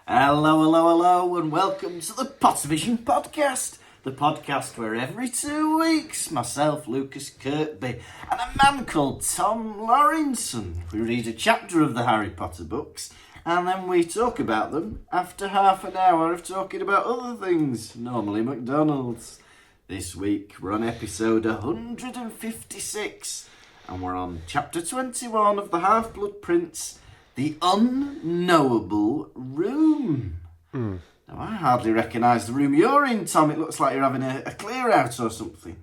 Hello, hello, hello, and welcome to the Pottervision podcast. The podcast where every 2 weeks, myself, Lucas Kirkby, and a man called Tom Lawrenson, we read a chapter of the Harry Potter books, and then we talk about them after half an hour of talking about other things, normally McDonald's. This week, we're on episode 156, and we're on chapter 21 of The Half-Blood Prince, The Unknowable Room. Now, I hardly recognise the room you're in, Tom. It looks like you're having a clear-out or something.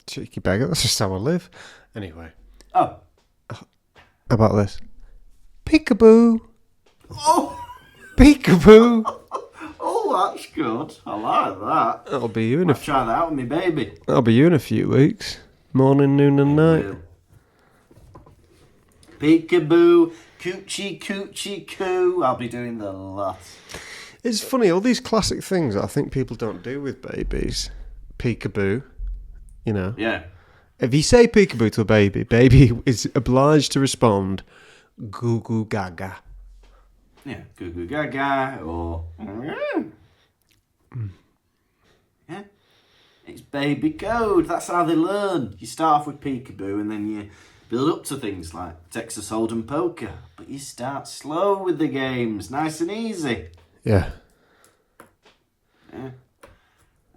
Cheeky beggar, that's just how I live. Anyway. Oh. How about this? Peekaboo. Oh! Peekaboo. Oh, that's good. I like that. That'll be you in I'll try that out with me baby. That'll be you in a few weeks. Morning, noon and night. Peekaboo, coochie, coochie, coo. I'll be doing the lot. It's funny, all these classic things that I think people don't do with babies. Peekaboo, you know. Yeah. If you say peekaboo to a baby is obliged to respond, goo goo gaga. Yeah, goo goo gaga, or... Yeah. It's baby code. That's how they learn. You start off with peekaboo and then you build up to things like Texas Hold'em poker. But you start slow with the games, nice and easy. Yeah. Yeah.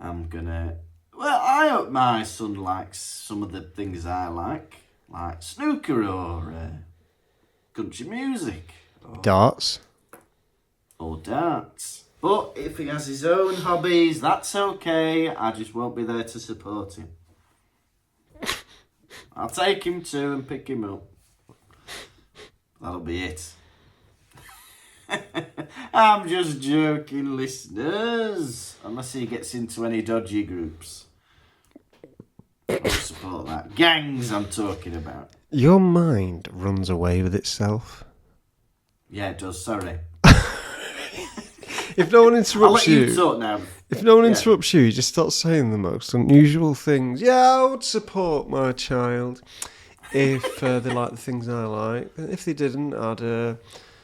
I'm gonna... Well, I hope my son likes some of the things I like snooker or country music. Darts. Or darts. But if he has his own hobbies, that's okay. I just won't be there to support him. I'll take him to and pick him up. That'll be it. I'm just joking, listeners. Unless he gets into any dodgy groups. I'll support that. Gangs I'm talking about. Your mind runs away with itself. Yeah, it does, sorry. If no one I'll interrupts let you talk now. If no one interrupts you just start saying the most unusual things. Yeah, I would support my child if they like the things I like. If they didn't, I'd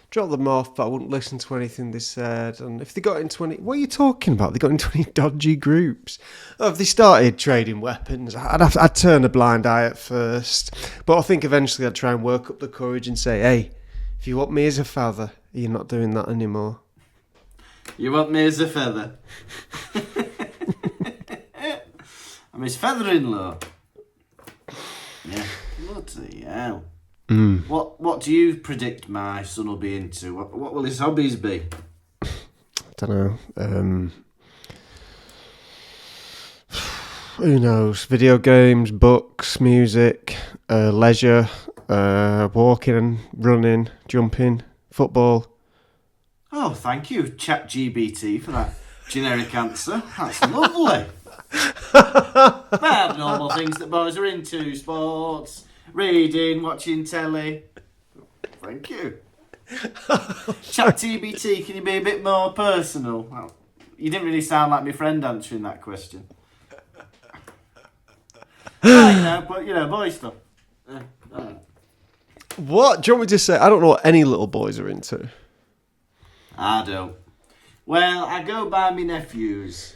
drop them off, but I wouldn't listen to anything they said. And if they got into any... What are you talking about? They got into any dodgy groups? Oh, if they started trading weapons, I'd turn a blind eye at first. But I think eventually I'd try and work up the courage and say, hey, if you want me as a father, you're not doing that anymore. You want me as a feather? I'm his feather-in-law. Yeah, bloody hell. What do you predict my son will be into? What will his hobbies be? I don't know. Who knows? Video games, books, music, leisure, walking, running, jumping, football. Oh, thank you, ChatGPT, for that generic answer. That's lovely. Well, normal things that boys are into: sports, reading, watching telly. Thank you. ChatGPT, can you be a bit more personal? Well, you didn't really sound like my friend answering that question. But boy stuff. What? Do you want me to say? I don't know what any little boys are into. I don't. Well, I go by my nephews,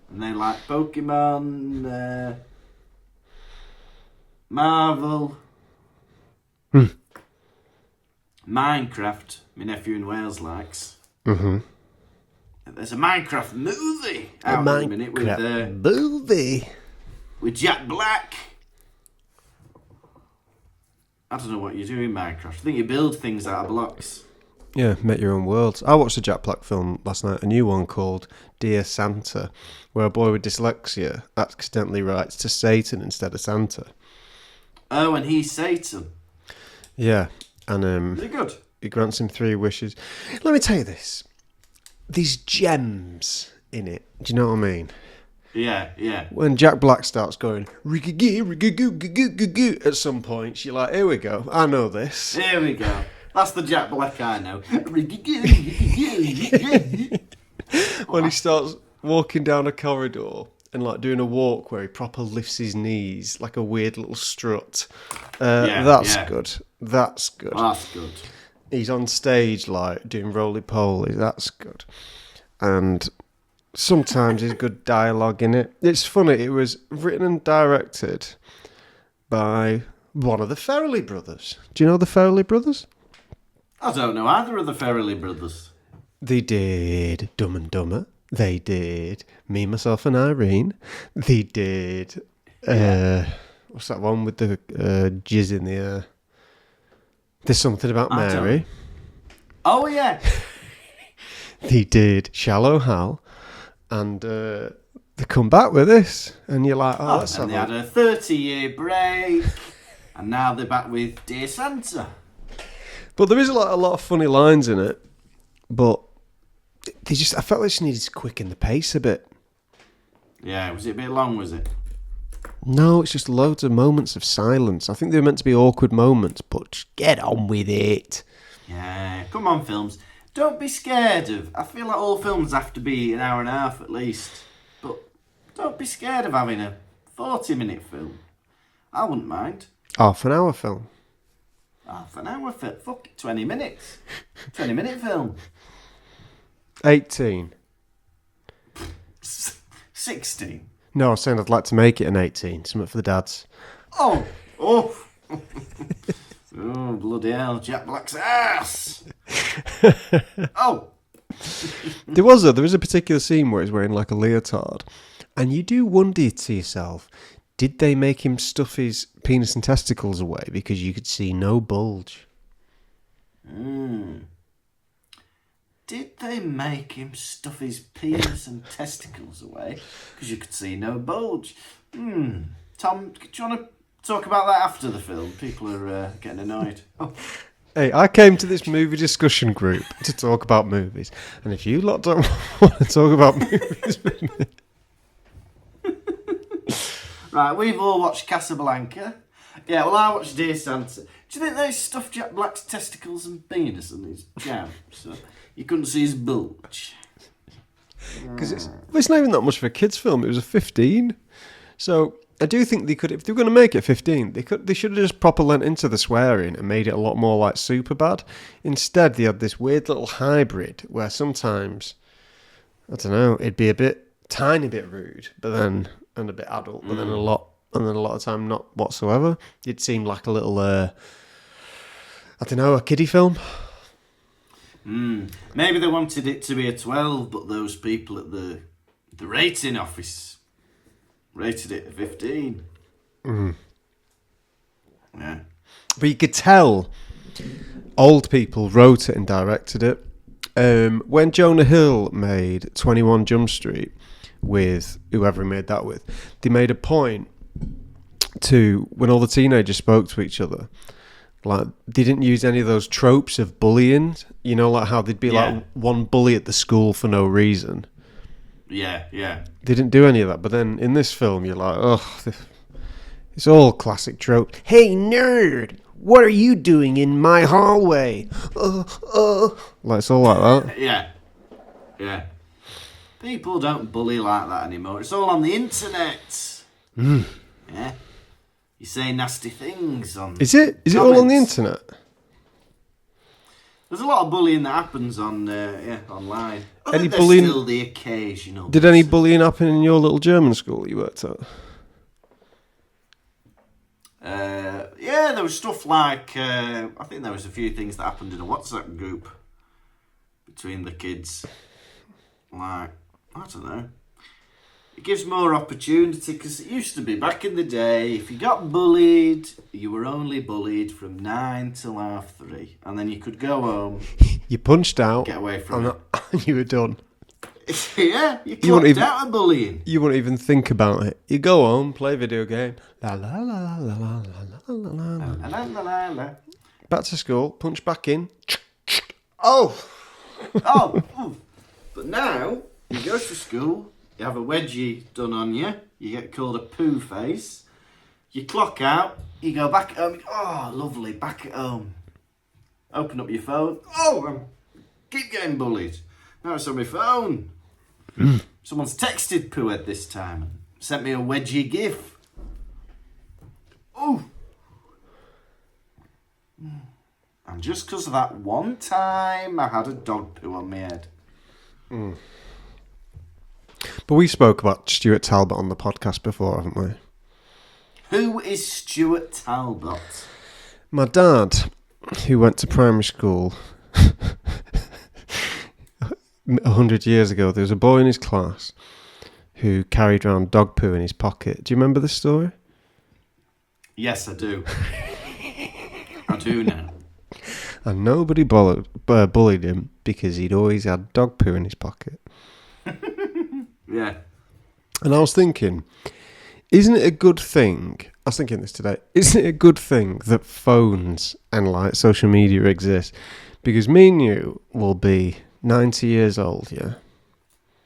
and they like Pokemon, Marvel, Minecraft. My nephew in Wales likes. Mm-hmm. There's a Minecraft movie out at the minute with Jack Black. I don't know what you do in Minecraft. I think you build things out of blocks. Yeah, make your own worlds. I watched a Jack Black film last night, a new one called Dear Santa, where a boy with dyslexia accidentally writes to Satan instead of Santa. Oh, and he's Satan. Yeah, and is it good? He grants him 3 wishes. Let me tell you this. These gems in it, do you know what I mean? Yeah, yeah. When Jack Black starts going, riggy-goo, at some point, you're like, here we go, I know this. Here we go. That's the Jack Black I know. When he starts walking down a corridor and like doing a walk where he proper lifts his knees like a weird little strut. That's good. That's good. That's good. he's on stage like doing roly-poly. That's good. And sometimes there's good dialogue in it. It's funny. It was written and directed by one of the Farrelly brothers. Do you know the Farrelly brothers? I don't know either of the Farrelly brothers. They did Dumb and Dumber. They did Me, Myself and Irene. They did... what's that one with the jizz in the air? There's Something About Mary. Oh, yeah. They did Shallow Hal. And they come back with this. And you're like, let's have they had a 30-year break. And now they're back with Dear Santa. But there is a lot of funny lines in it. But I felt like she needed to quicken the pace a bit. Yeah, was it a bit long, was it? No, it's just loads of moments of silence. I think they were meant to be awkward moments, but just get on with it. Yeah, come on, films. Don't be scared of... I feel like all films have to be an hour and a half at least. But don't be scared of having a 40-minute film. I wouldn't mind. Half an hour film. Half an hour film. Fuck it, 20 minutes. 20-minute film. 18. 16. No, I was saying I'd like to make it an 18. Something for the dads. Oh! Oh, bloody hell. Jack Black's ass! Oh! There was a particular scene where he's wearing like a leotard. And you do wonder to yourself, did they make him stuff his penis and testicles away because you could see no bulge? Did they make him stuff his penis and testicles away because you could see no bulge? Tom, do you want to talk about that after the film? People are getting annoyed. Oh. Hey, I came to this movie discussion group to talk about movies. And if you lot don't want to talk about movies with me... Right, we've all watched Casablanca. Yeah, well, I watched Dear Santa. Do you think they stuffed Jack Black's testicles and penis in his jam so you couldn't see his bulge? Because it's not even that much of a kids' film. It was a 15. So I do think they could, if they were going to make it 15, they should have just proper lent into the swearing and made it a lot more like Superbad. Instead, they had this weird little hybrid where sometimes, I don't know, it'd be tiny bit rude, but then and a bit adult, but then a lot of time not whatsoever. It seemed like a little, I don't know, a kiddie film. Maybe they wanted it to be a 12, but those people at the rating office rated it a 15. Yeah. But you could tell old people wrote it and directed it. When Jonah Hill made 21 Jump Street with whoever he made that with, they made a point to, when all the teenagers spoke to each other, like they didn't use any of those tropes of bullying, you know, like how there'd be like one bully at the school for no reason. Yeah. They didn't do any of that, but then in this film you're like, it's all classic trope. Hey nerd, what are you doing in my hallway? Like it's all like that. Yeah. People don't bully like that anymore. It's all on the internet. Yeah. You say nasty things on... Is it all on the internet? There's a lot of bullying that happens on online. Any bullying? Still the occasional. Did any bullying happen in your little German school you worked at? Yeah, there was stuff like... I think there was a few things that happened in a WhatsApp group between the kids. Like, I don't know. It gives more opportunity because it used to be back in the day, if you got bullied, you were only bullied from 9 till 3:30, and then you could go home. You punched out, get away from it, and you were done. Yeah, you clocked out of bullying. You wouldn't even think about it. You go home, play a video game. La la la la la la la la. Back to school, punch back in. Oh. But now you go to school. You have a wedgie done on you. You get called a poo face. You clock out. You go back at home. Oh, lovely. Back at home. Open up your phone. Oh, keep getting bullied. Now it's on my phone. Someone's texted poo head this time and sent me a wedgie gif. Oh. And just because of that one time, I had a dog poo on my head. But we spoke about Stuart Talbot on the podcast before, haven't we? Who is Stuart Talbot? My dad, who went to primary school 100 years ago, there was a boy in his class who carried around dog poo in his pocket. Do you remember this story? Yes, I do. I do now. And nobody bullied him because he'd always had dog poo in his pocket. Yeah. And I was thinking, isn't it a good thing? I was thinking this today. Isn't it a good thing that phones and like social media exist? Because me and you will be 90 years old, yeah?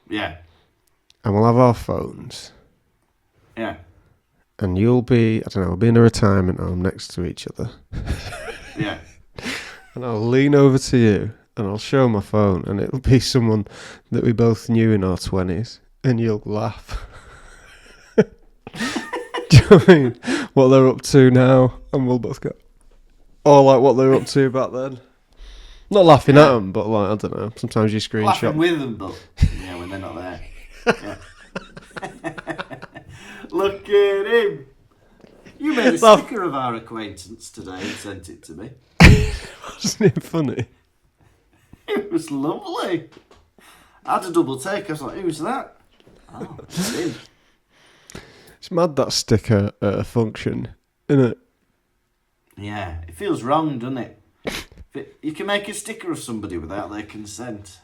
Yeah. And we'll have our phones. Yeah. And you'll be, I don't know, we'll be in a retirement home next to each other. Yeah. And I'll lean over to you and I'll show my phone and it'll be someone that we both knew in our 20s and you'll laugh. Do you know what I mean? What they're up to now, and we'll both go, or like what they're up to back then. Not laughing at them, but like, I don't know, sometimes you screenshot. Laughing with them, but yeah, when they're not there. Yeah. Look at him. You made a sticker of our acquaintance today and sent it to me. Wasn't it funny? It was lovely. I had a double take. I was like, who's that? Oh, it's him. It's mad that sticker function, isn't it? Yeah, it feels wrong, doesn't it? You can make a sticker of somebody without their consent.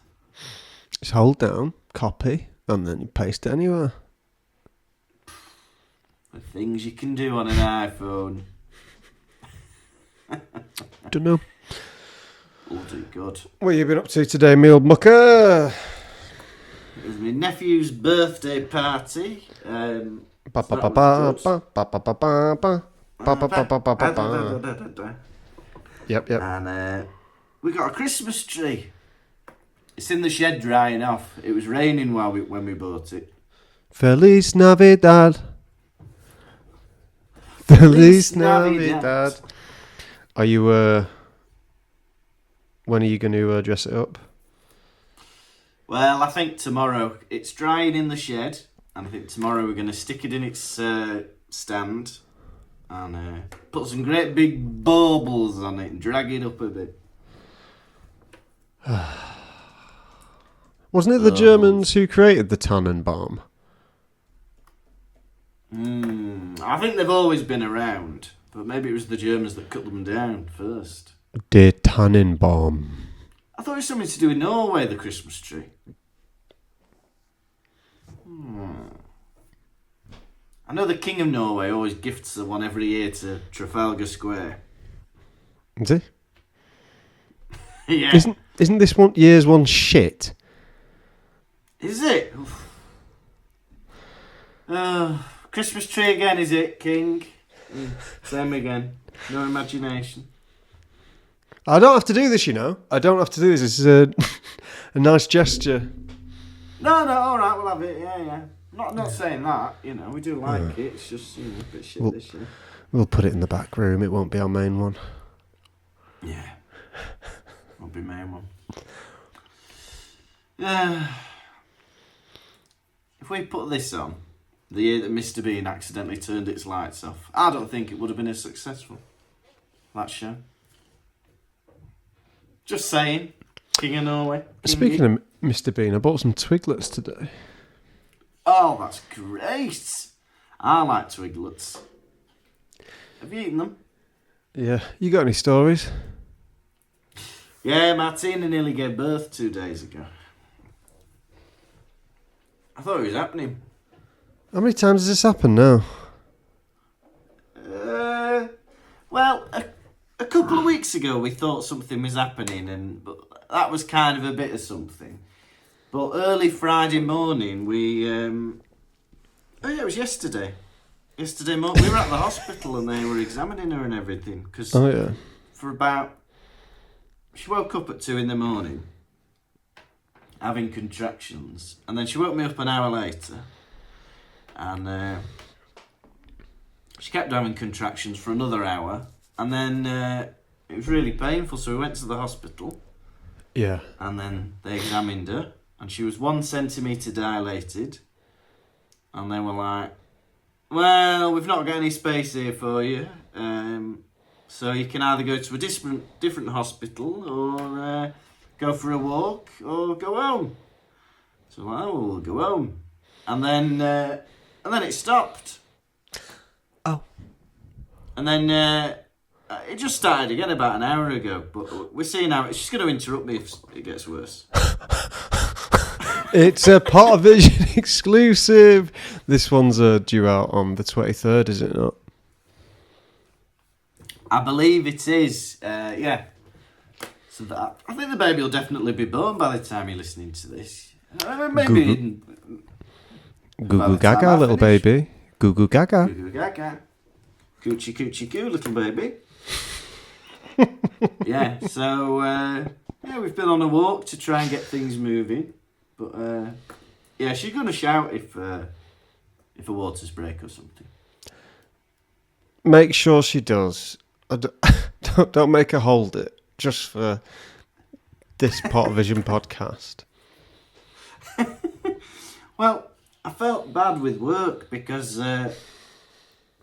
Just hold down, copy, and then you paste it anywhere. The things you can do on an iPhone. Don't know. Bloody good. What have you been up to today, me old mucker? It was my nephew's birthday party. Ba ba ba ba ba ba ba ba ba ba ba ba ba ba ba. Yep. And we got a Christmas tree. It's in the shed drying off. It was raining when we bought it. Feliz Navidad. Feliz Navidad. Are you when are you going to dress it up? Well, I think tomorrow. It's drying in the shed, and I think tomorrow we're going to stick it in its stand and put some great big baubles on it and drag it up a bit. Wasn't it the Germans who created the Tannenbaum? I think they've always been around, but maybe it was the Germans that cut them down first. Der Tannenbaum. I thought it was something to do with Norway, the Christmas tree. I know the King of Norway always gifts one every year to Trafalgar Square. Is he? Yeah. Isn't this year's one shit? Is it? Christmas tree again, is it, King? Same again. No imagination. I don't have to do this, you know. I don't have to do this. This is a nice gesture. No, all right, we'll have it. Yeah. Not saying that. You know, we do like it. It's just a bit shit this year. We'll put it in the back room. It won't be our main one. Yeah, won't be main one. If we put this on the year that Mr. Bean accidentally turned its lights off, I don't think it would have been as successful. That show. Just saying. King of Norway. Speaking of Mr. Bean, I bought some Twiglets today. Oh, that's great. I like Twiglets. Have you eaten them? Yeah. You got any stories? Yeah, Martina nearly gave birth 2 days ago. I thought it was happening. How many times has this happened now? Well, a couple of weeks ago we thought something was happening, but that was kind of a bit of something. But early Friday morning it was yesterday. Yesterday morning we were at the hospital and they were examining her and everything. Cause she woke up at 2 a.m, having contractions, and then she woke me up an hour later, and she kept having contractions for another hour, and then it was really painful, so we went to the hospital. Yeah. And then they examined her, and she was 1 centimetre dilated. And they were like, well, we've not got any space here for you. So you can either go to a different hospital or go for a walk or go home. So like, oh, we'll go home. And then it stopped. Oh. And then it just started again about an hour ago. But we're seeing how she's going to interrupt me if it gets worse. It's a Pottervision exclusive. This one's due out on the 23rd, is it not? I believe it is. Yeah. So I think the baby will definitely be born by the time you're listening to this. Maybe. Goo goo gaga, little baby. Goo goo gaga. Goo goo gaga. Coochie coochie coo, little baby. Yeah. So we've been on a walk to try and get things moving. But yeah, she's gonna shout if a waters break or something. Make sure she does. Don't make her hold it just for this Pottervision podcast. Well, I felt bad with work because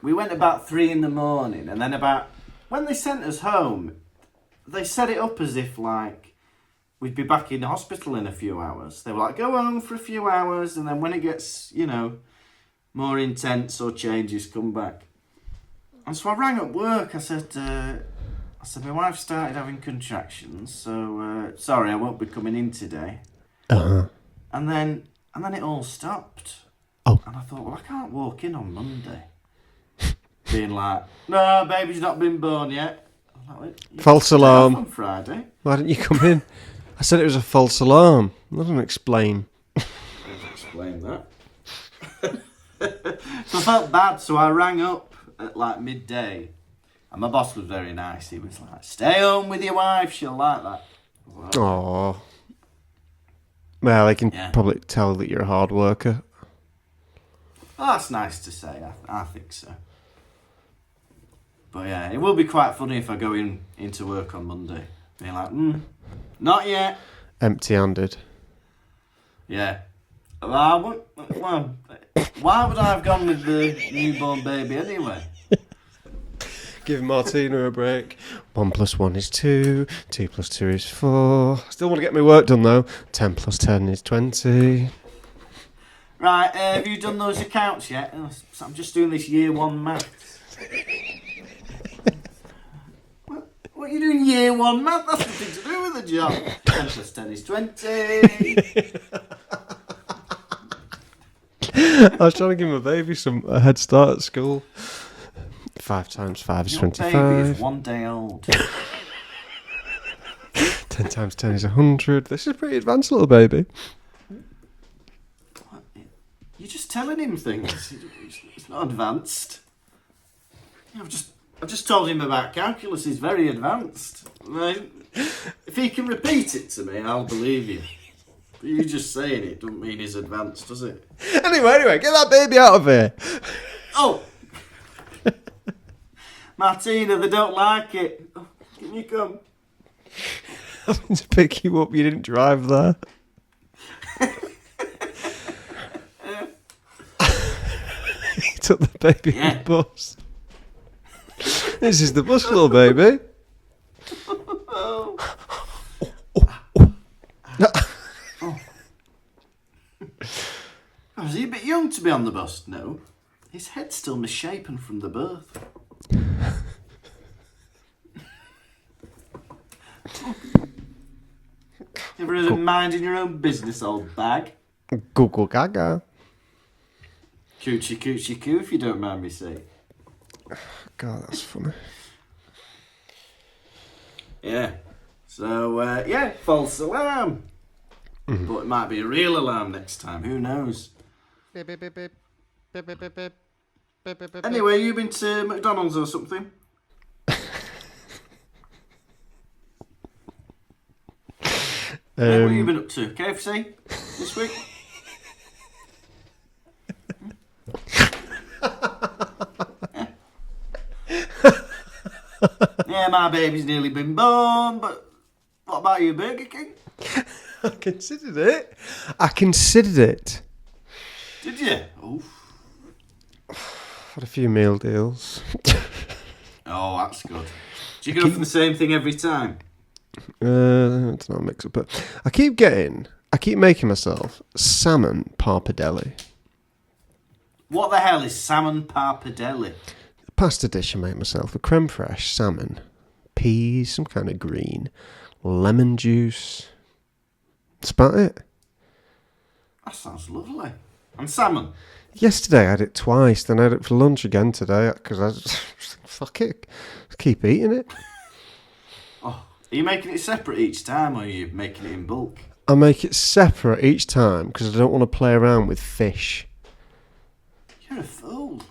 we went about 3 a.m, and then when they sent us home, they set it up as if like we'd be back in the hospital in a few hours. They were like, go home for a few hours, and then when it gets, more intense or changes, come back. And so I rang up work. I said, my wife started having contractions, so sorry, I won't be coming in today. Uh-huh. And then it all stopped. Oh. And I thought, well, I can't walk in on Monday. Being like, no, baby's not been born yet. I'm like, false alarm. On Friday. Why didn't you come in? I said it was a false alarm. That doesn't explain. Explain that. So I felt bad, so I rang up at like midday, and my boss was very nice. He was like, stay home with your wife, she'll like that. Oh. Well, they can probably tell that you're a hard worker. Well, that's nice to say. I think so. But yeah, it will be quite funny if I go into work on Monday, being like, not yet. Empty-handed. Yeah. Well, why would I have gone with the newborn baby anyway? Give Martina a break. 1 + 1 is 2. 2 + 2 is 4. Still want to get my work done though. 10 + 10 is 20. Right, have you done those accounts yet? I'm just doing this year 1 maths. What are you doing year 1 math? That's nothing to do with the job. 10 + 10 is 20. I was trying to give my baby a head start at school. 5 times 5 is Your 25. baby is 1 day old. 10 times 10 is 100. This is pretty advanced, little baby. What? You're just telling him things. It's not advanced. I've just told him about calculus. He's very advanced. Right? If he can repeat it to me, I'll believe you. But you just saying it doesn't mean he's advanced, does it? Anyway, get that baby out of here. Oh! Martina, they don't like it. Oh, can you come? I went to pick you up. You didn't drive there. He took the baby on the bus. This is the bus, little baby. Oh. Was he a bit young to be on the bus? No. His head's still misshapen from the birth. You ever heard of minding your own business, old bag? Google Gaga. Coochie coochie coo, if you don't mind me saying. God, that's funny. Yeah. So, false alarm. Mm-hmm. But it might be a real alarm next time. Who knows? Beep, beep, beep, beep. Beep, beep, beep, beep. Beep, beep, beep, beep. Anyway, you been to McDonald's or something? What have you been up to? KFC this week? Yeah, my baby's nearly been born, but what about you, Burger King? I considered it. I considered it. Did you? Oof. Had a few meal deals. Oh, that's good. Do you go for the same thing every time? It's not a mix-up, but I keep making myself salmon pappardelle. What the hell is salmon pappardelle? A pasta dish I make myself with creme fraiche, salmon, peas, some kind of green, lemon juice. That's about it. That sounds lovely. And salmon? Yesterday I had it twice, then I had it for lunch again today because I just, fuck it, keep eating it. Oh, are you making it separate each time, or are you making it in bulk? I make it separate each time because I don't want to play around with fish. You're a fool.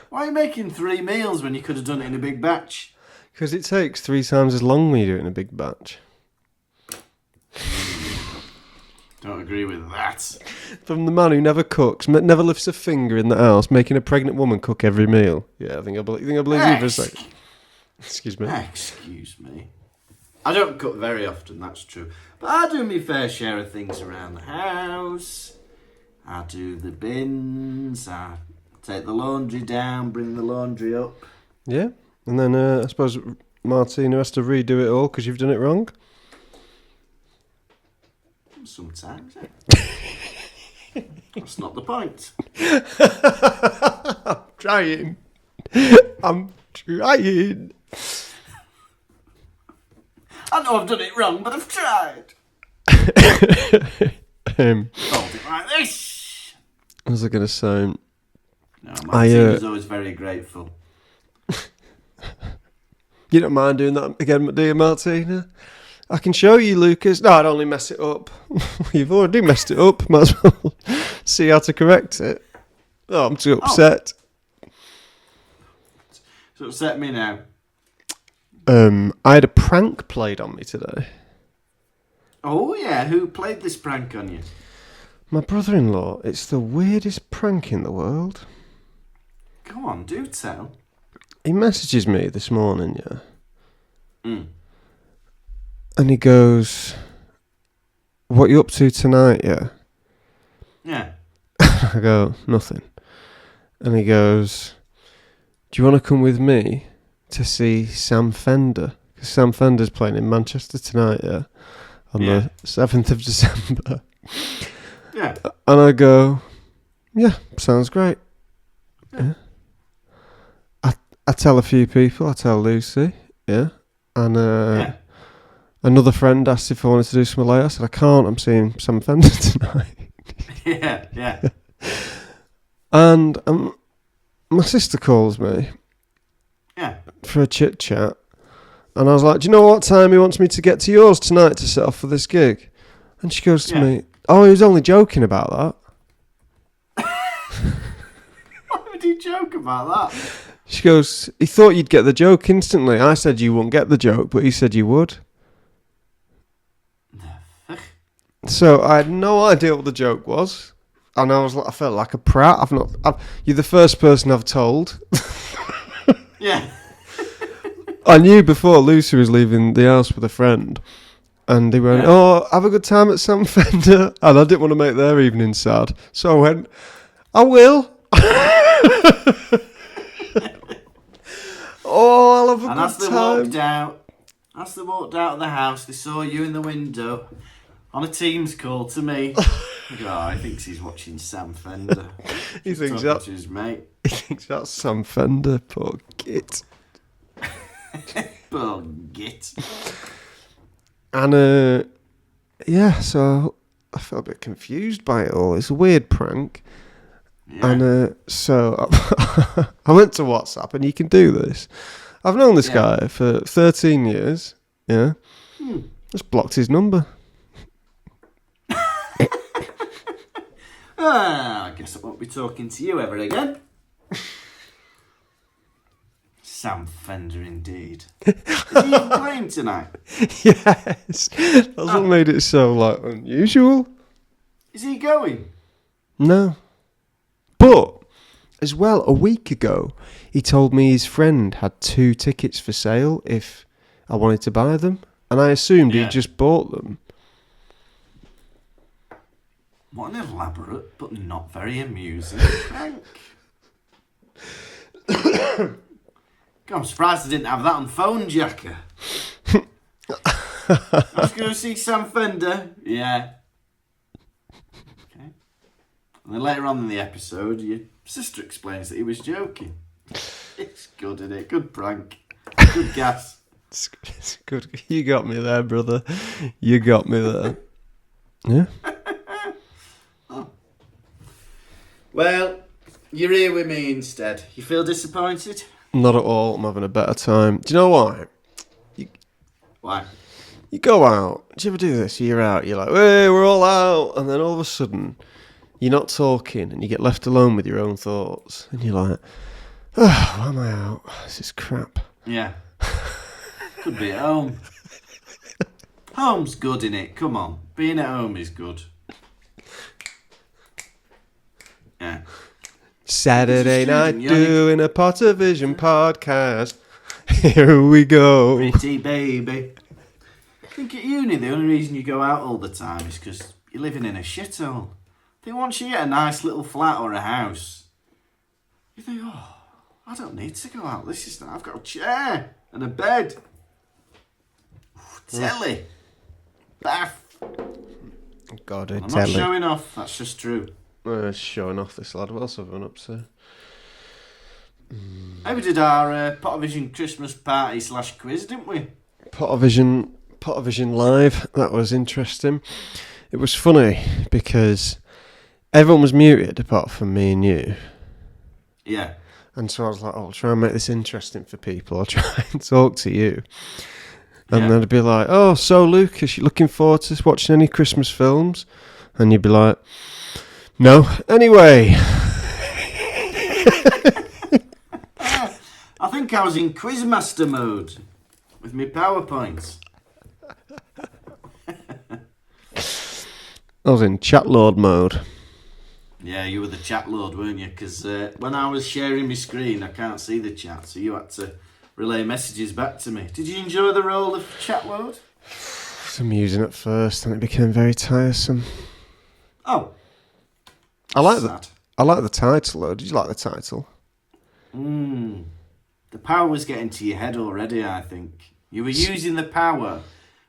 Why are you making 3 meals when you could have done it in a big batch? Because it takes 3 times as long when you do it in a big batch. Don't agree with that. From the man who never cooks, never lifts a finger in the house, making a pregnant woman cook every meal. Yeah, I think I believe you for a second. Excuse me. Excuse me. I don't cook very often, that's true. But I do my fair share of things around the house. I do the bins. I take the laundry down, bring the laundry up. Yeah, and then I suppose Martina has to redo it all because you've done it wrong. Sometimes, That's not the point. I'm trying. I know I've done it wrong, but I've tried. Hold it like this. What was I going to say? No, Martina's always very grateful. You don't mind doing that again, dear Martina? I can show you, Lucas. No, I'd only mess it up. You've already messed it up. Might as well see how to correct it. Oh, I'm too upset. So upset me now. I had a prank played on me today. Oh, yeah. Who played this prank on you? My brother-in-law. It's the weirdest prank in the world. Go on, do tell. He messages me this morning, yeah. Mm. And he goes, "What you up to tonight, yeah?" Yeah. I go, "Nothing." And he goes, "Do you want to come with me to see Sam Fender? Because Sam Fender's playing in Manchester tonight, yeah? On the 7th of December. Yeah. And I go, "Yeah, sounds great." Yeah. I tell a few people, I tell Lucy, yeah? And another friend asked if I wanted to do something later. I said, "I can't, I'm seeing Sam Fender tonight." Yeah. And my sister calls me. Yeah. For a chit chat, and I was like, "Do you know what time he wants me to get to yours tonight to set off for this gig?" And she goes to me, "Oh, he was only joking about that." Why would he joke about that? She goes, "He thought you'd get the joke instantly. I said you wouldn't get the joke, but he said you would." So I had no idea what the joke was, and I felt like a prat. You're the first person I've told. Yeah. I knew before Lucy was leaving the house with a friend, and they went, "Oh, have a good time at Sam Fender," and I didn't want to make their evening sad, so I went, "I will." Oh, I'll have a good time. As they walked out of the house, they saw you in the window on a Teams call to me. Oh, he thinks he's watching Sam Fender. He thinks to his mate. He thinks that's Sam Fender, poor git. Poor git. And so I felt a bit confused by it all. It's a weird prank. Yeah. And so I went to WhatsApp, and you can do this. I've known this guy for 13 years. Yeah. Just blocked his number. I guess I won't be talking to you ever again. Sam Fender, indeed. Is he even playing tonight? Yes. That's what made it so unusual. Is he going? No. But as well, a week ago, he told me his friend had 2 tickets for sale if I wanted to buy them. And I assumed he'd just bought them. What an elaborate but not very amusing prank. God, I'm surprised I didn't have that on phone, Jacker. I was going to see Sam Fender. Yeah. Okay. And then later on in the episode, your sister explains that he was joking. It's good, isn't it? Good prank. Good gas. It's good. You got me there, brother. You got me there. Yeah. Oh. Well, you're here with me instead. You feel disappointed? Not at all. I'm having a better time. Do you know why? Why? You go out. Do you ever do this? You're out. You're like, hey, we're all out. And then all of a sudden, you're not talking and you get left alone with your own thoughts. And you're like, oh, why am I out? This is crap. Yeah. Could be at home. Home's good, innit? Come on. Being at home is good. Yeah. Saturday night doing a Pottervision podcast. Here we go. Pretty baby. I think at uni the only reason you go out all the time is because you're living in a shithole. I think once you get a nice little flat or a house, you think, oh, I don't need to go out. I've got a chair and a bed. Telly. Bath. God, I'm telly. not showing off, that's just true. Showing off this lad. What else have I been up to? Hey, we did our Pottervision Christmas party / quiz, didn't we? Pottervision Live. That was interesting. It was funny because everyone was muted apart from me and you. Yeah. And so I was like, oh, I'll try and make this interesting for people. I'll try and talk to you. And then I'd be like, oh, so Lucas, you looking forward to watching any Christmas films? And you'd be like, no. Anyway. I think I was in Quizmaster mode with my PowerPoints. I was in chat lord mode. Yeah, you were the chat lord, weren't you? Because when I was sharing my screen, I can't see the chat, so you had to relay messages back to me. Did you enjoy the role of chat lord? It was amusing at first, and it became very tiresome. Oh, I like the title though. Did you like the title? The power was getting to your head already, I think. You were using the power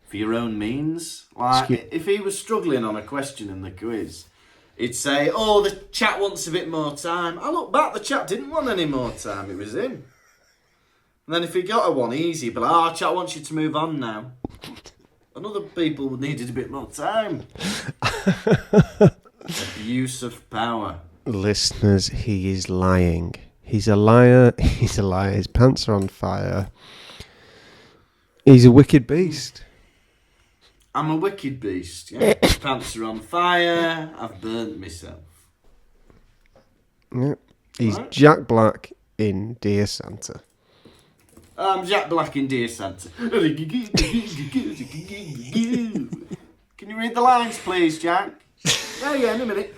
for your own means. Like, if he was struggling on a question in the quiz, he'd say, oh, the chat wants a bit more time. I look back, the chat didn't want any more time. It was him. And then if he got a one easy, but chat wants you to move on now. And other people needed a bit more time. Abuse of power. Listeners, he is lying. He's a liar. He's a liar. His pants are on fire. He's a wicked beast. I'm a wicked beast, yeah. Pants are on fire. I've burnt myself. Yep. He's Right. Jack Black in Dear Santa. I'm Jack Black in Dear Santa. Can you read the lines, please, Jack? Yeah, in a minute.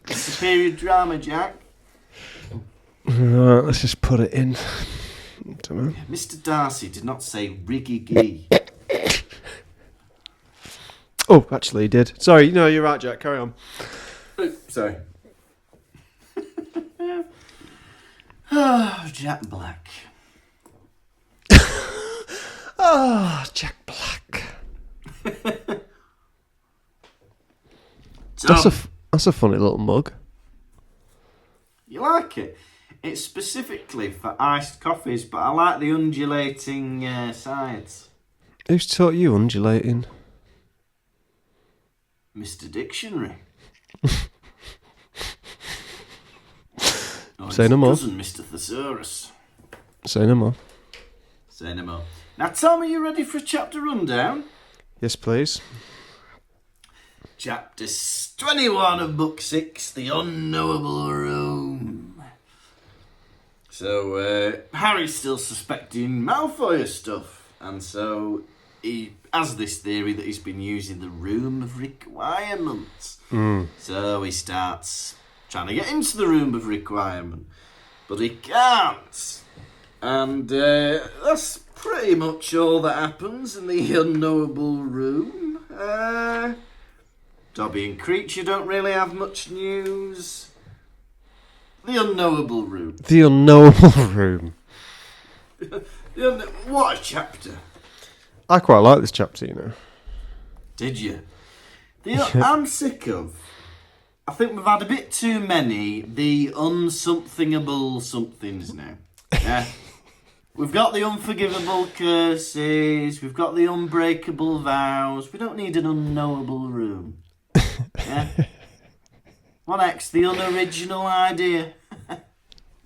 Superior drama, Jack. Right, let's just put it in. I don't know. Mr. Darcy did not say riggy-gee. Oh, actually, he did. Sorry, no, you're right, Jack. Carry on. Sorry. Oh, Jack Black. Oh, Jack Black. That's a funny little mug. You like it? It's specifically for iced coffees, but I like the undulating sides. Who's taught you undulating? Mr. Dictionary. Say no more. Cousin, Mr. Thesaurus. Say no more. Say no more. Now, Tom, are you ready for a chapter rundown? Yes, please. Chapter 21 of Book 6, The Unknowable Room. So, Harry's still suspecting Malfoy of stuff, and so he has this theory that he's been using the room of requirement. So he starts trying to get into the room of requirement, but he can't. And that's pretty much all that happens in the Unknowable room. Dobby and Creature don't really have much news. The Unknowable room. The Unknowable room. What a chapter. I quite like this chapter, you know. Did you? I'm sick of... I think we've had a bit too many the unsomethingable somethings now. Yeah. We've got the unforgivable curses. We've got the unbreakable vows. We don't need an unknowable room. Yeah. What next? The unoriginal idea. Have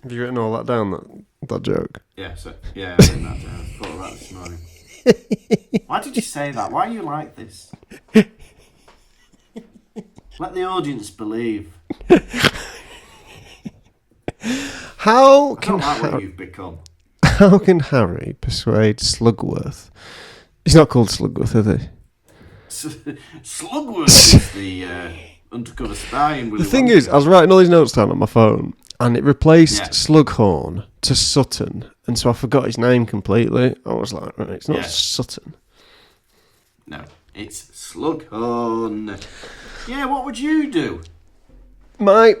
you written all that down, that joke? Yeah, I written that down. I thought of that this morning. Why did you say that? Why are you like this? Let the audience believe. How I don't like what you've become. How can Harry persuade Slugworth? He's not called Slugworth, is he? Slugworth is the undercover spy in Willy The thing Wonka. is, I was writing all these notes down on my phone, and it replaced Yeah. Slughorn to Sutton, and so I forgot his name completely. I was like, right, it's not Yeah. Sutton. No, it's Slughorn. Yeah, what would you do? My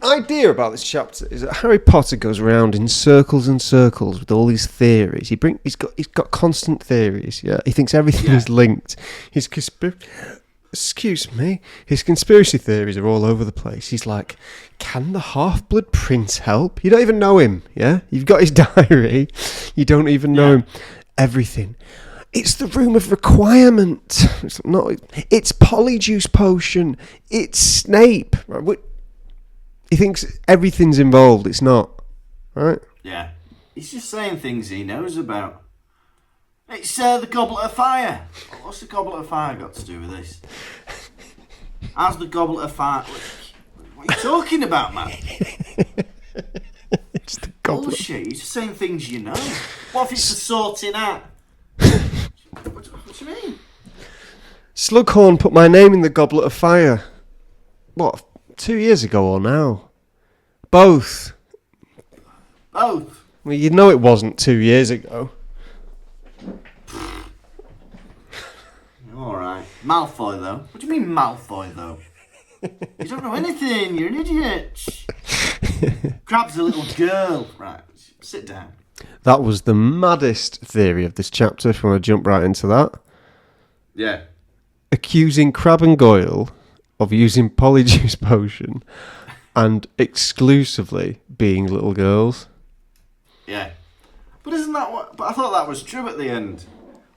idea about this chapter is that Harry Potter goes around in circles and circles with all these theories. He's got constant theories. Yeah, he thinks everything is linked. His conspiracy theories are all over the place. He's like, can the Half-Blood Prince help? You don't even know him. Yeah, you've got his diary. You don't even know him. Everything. It's the room of requirement. It's not. It's Polyjuice Potion. It's Snape. Right? He thinks everything's involved. It's not. Right? Yeah, he's just saying things he knows about. It's the Goblet of Fire. What's the Goblet of Fire got to do with this? How's the Goblet of Fire... What are you talking about, man? It's the goblet. Bullshit, he's just saying things you know. What if it's the sorting out? What do you mean? Slughorn put my name in the Goblet of Fire. What, 2 years ago or now? Both. Both. Well, you know it wasn't 2 years ago. Alright. Malfoy, though. What do you mean Malfoy, though? You don't know anything. You're an idiot. Crab's a little girl. Right, sit down. That was the maddest theory of this chapter, if you want to jump right into that. Yeah. Accusing Crab and Goyle of using Polyjuice Potion and exclusively being little girls. Yeah. But isn't that what... But I thought that was true at the end.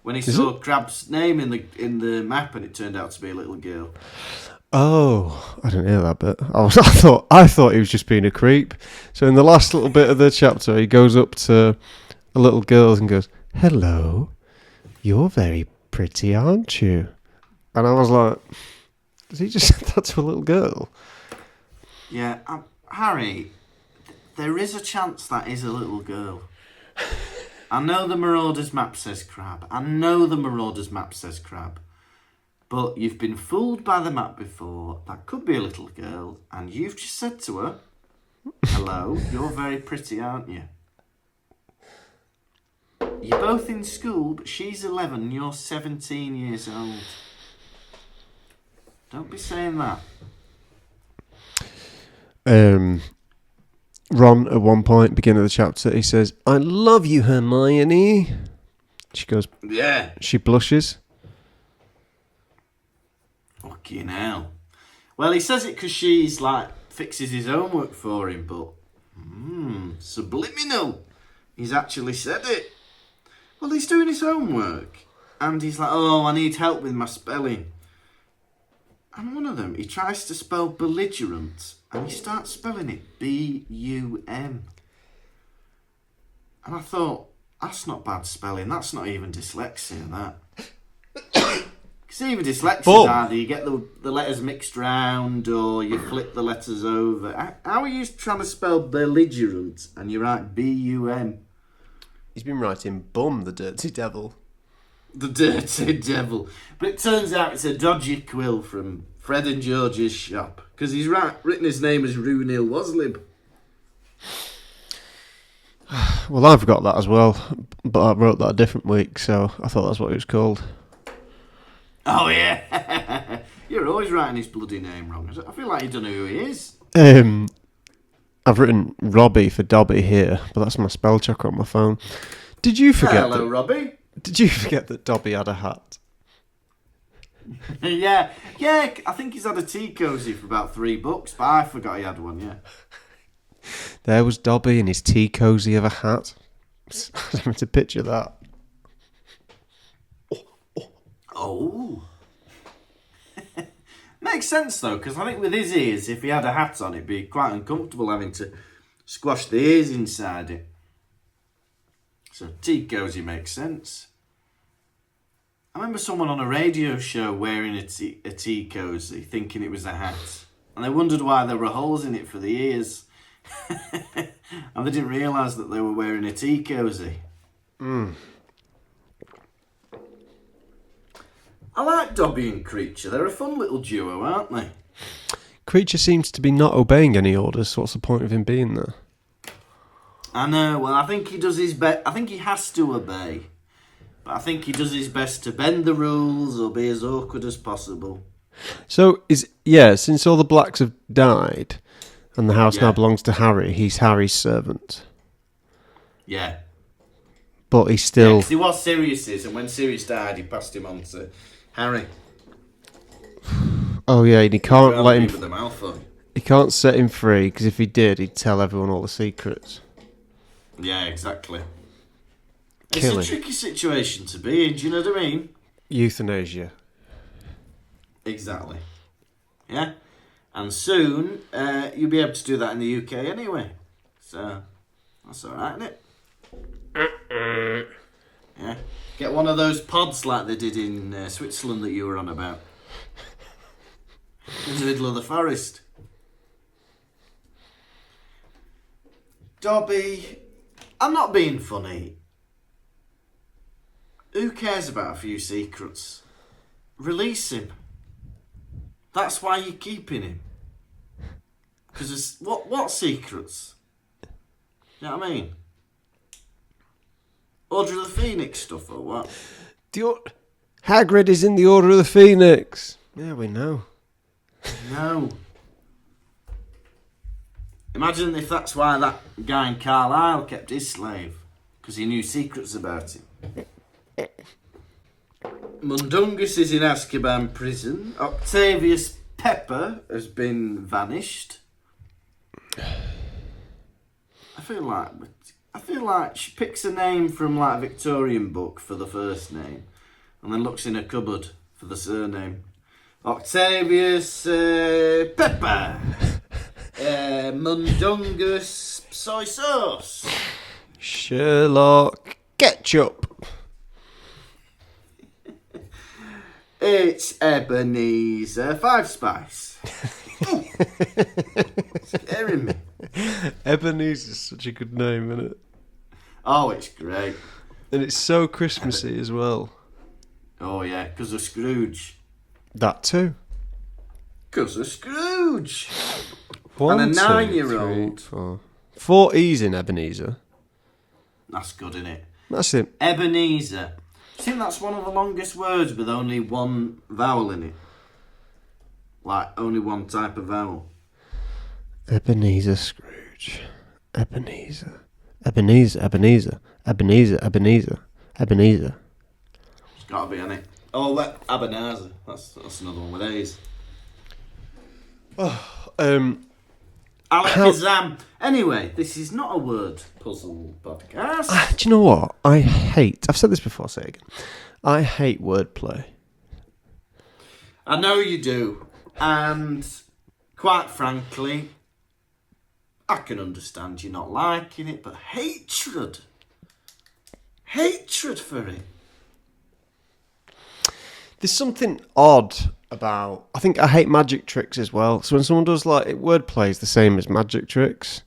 When he saw Crab's name in the map and it turned out to be a little girl. Oh, I didn't hear that bit. I thought he was just being a creep. So in the last little bit of the chapter, he goes up to a little girl and goes, "Hello, you're very pretty, aren't you?" And I was like, "Has he just said that to a little girl?" Yeah, Harry, there is a chance that is a little girl. I know the Marauders map says Crab. But you've been fooled by the map before. That could be a little girl. And you've just said to her, "Hello, you're very pretty, aren't you?" You're both in school, but she's 11, you're 17 years old. Don't be saying that. Ron, at one point, beginning of the chapter, he says, "I love you, Hermione." She goes, Yeah. she blushes. Fucking hell. Well, he says it because she's like fixes his homework for him, but subliminal. He's actually said it. Well, he's doing his homework, and he's like, "Oh, I need help with my spelling." And one of them, he tries to spell belligerent, and he starts spelling it B-U-M. And I thought, that's not bad spelling. That's not even dyslexia, that. Because even dyslexia, either you get the letters mixed round or you flip the letters over. How are you trying to spell belligerent and you write B-U-M? He's been writing bum, the dirty devil. The dirty devil. But it turns out it's a dodgy quill from Fred and George's shop. Because he's written his name as Runil Waslib. Well, I've got that as well, but I wrote that a different week, so I thought that's what it was called. Oh, yeah. You're always writing his bloody name wrong. I feel like you don't know who he is. I've written Robbie for Dobby here, but that's my spell checker on my phone. Did you forget Hello, Robbie. Did you forget that Dobby had a hat? Yeah, I think he's had a tea cosy for about $3, but I forgot he had one, yeah. There was Dobby in his tea cosy of a hat. I don't want to picture that. Oh. Makes sense, though, because I think with his ears, if he had a hat on, it'd be quite uncomfortable having to squash the ears inside it. So tea cosy makes sense. I remember someone on a radio show wearing a tea cosy, thinking it was a hat. And they wondered why there were holes in it for the ears. And they didn't realise that they were wearing a tea cosy. I like Dobby and Creature. They're a fun little duo, aren't they? Creature seems to be not obeying any orders, so what's the point of him being there? I know. Well, I think he does his best. I think he has to obey. But I think he does his best to bend the rules or be as awkward as possible. So, since all the blacks have died and the house now belongs to Harry, he's Harry's servant. Yeah. But he's still... he was Sirius's, and when Sirius died, he passed him on to Harry. Oh, yeah, and he can't let him... With the mouth on. He can't set him free, because if he did, he'd tell everyone all the secrets. Yeah, exactly. Kill It's a tricky situation to be in, do you know what I mean? Euthanasia. Exactly. Yeah? And soon, you'll be able to do that in the UK anyway. So, that's alright, isn't it? Yeah. Get one of those pods like they did in Switzerland that you were on about. In the middle of the forest. Dobby, I'm not being funny. Who cares about a few secrets? Release him. That's why you're keeping him. Because what secrets? You know what I mean? Order of the Phoenix stuff or what? Hagrid is in the Order of the Phoenix. Yeah, we know. No. Imagine if that's why that guy in Carlisle kept his slave. Because he knew secrets about him. Mundungus is in Azkaban prison. Octavius Pepper has been vanished. I feel like she picks a name from like a Victorian book for the first name, and then looks in a cupboard for the surname. Octavius Pepper. Mundungus soy sauce. Sherlock Ketchup. It's Ebenezer Five Spice. Scaring me. Ebenezer's such a good name, isn't it? Oh, it's great. And it's so Christmassy as well. Oh, yeah, because of Scrooge. That too. Because of Scrooge. One, and a 2, 9-year-old. 3, 4 E's in Ebenezer. That's good, isn't it? That's it. Ebenezer. I think that's one of the longest words with only one vowel in it. Like, only one type of vowel. Ebenezer Scrooge. Ebenezer. Ebenezer, Ebenezer. Ebenezer, Ebenezer. Ebenezer. It's got to be, hasn't it? Oh, Ebenezer. That's another one with A's. Alakazam. Anyway, this is not a word puzzle podcast. Do you know what? I've said this before, I'll say it again. I hate wordplay. I know you do. And quite frankly, I can understand you not liking it, but hatred for it. There's something odd about... I think I hate magic tricks as well. So when someone does like wordplay is the same as magic tricks.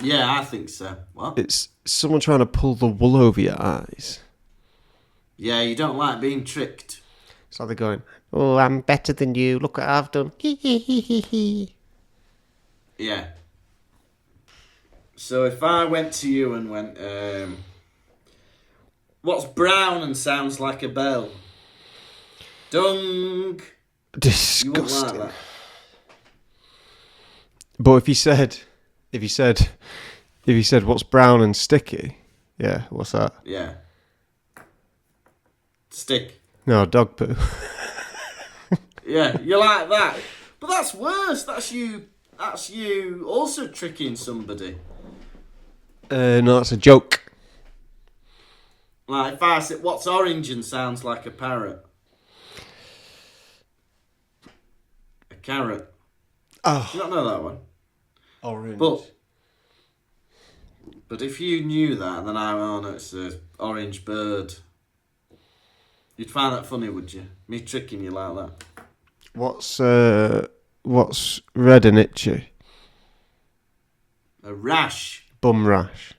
Yeah, I think so. What? It's someone trying to pull the wool over your eyes. Yeah, you don't like being tricked. So they're going, oh, I'm better than you. Look what I've done. Yeah. So if I went to you and went, what's brown and sounds like a bell? Dung. Disgusting. You wouldn't like that. But if you said, what's brown and sticky? Yeah, what's that? Yeah. Stick. No, dog poo. Yeah, you like that. But that's worse. That's you also tricking somebody. No, that's a joke. Like if I said, what's orange and sounds like a parrot? A carrot. Oh, Do you not know that one? orange. But if you knew that, then it's an orange bird. You'd find that funny, would you? Me tricking you like that. What's red and itchy? A rash. Bum rash.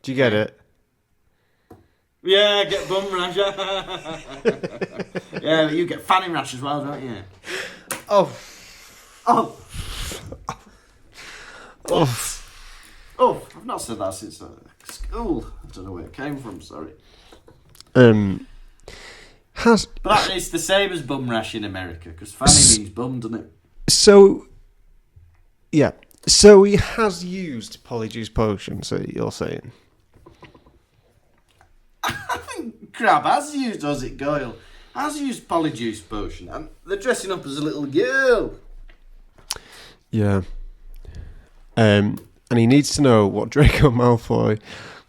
Do you get it? Yeah, get bum rash. Yeah, but you get fanny rash as well, don't you? Oh. Oh. I've not said that since school. I don't know where it came from, sorry. But that is the same as bum rash in America, because fanny means bum, doesn't it? So, yeah. So he has used Polyjuice Potion, so you're saying? I think Crab has used Goyle has used Polyjuice Potion, and they're dressing up as a little girl. Yeah. And he needs to know what Draco Malfoy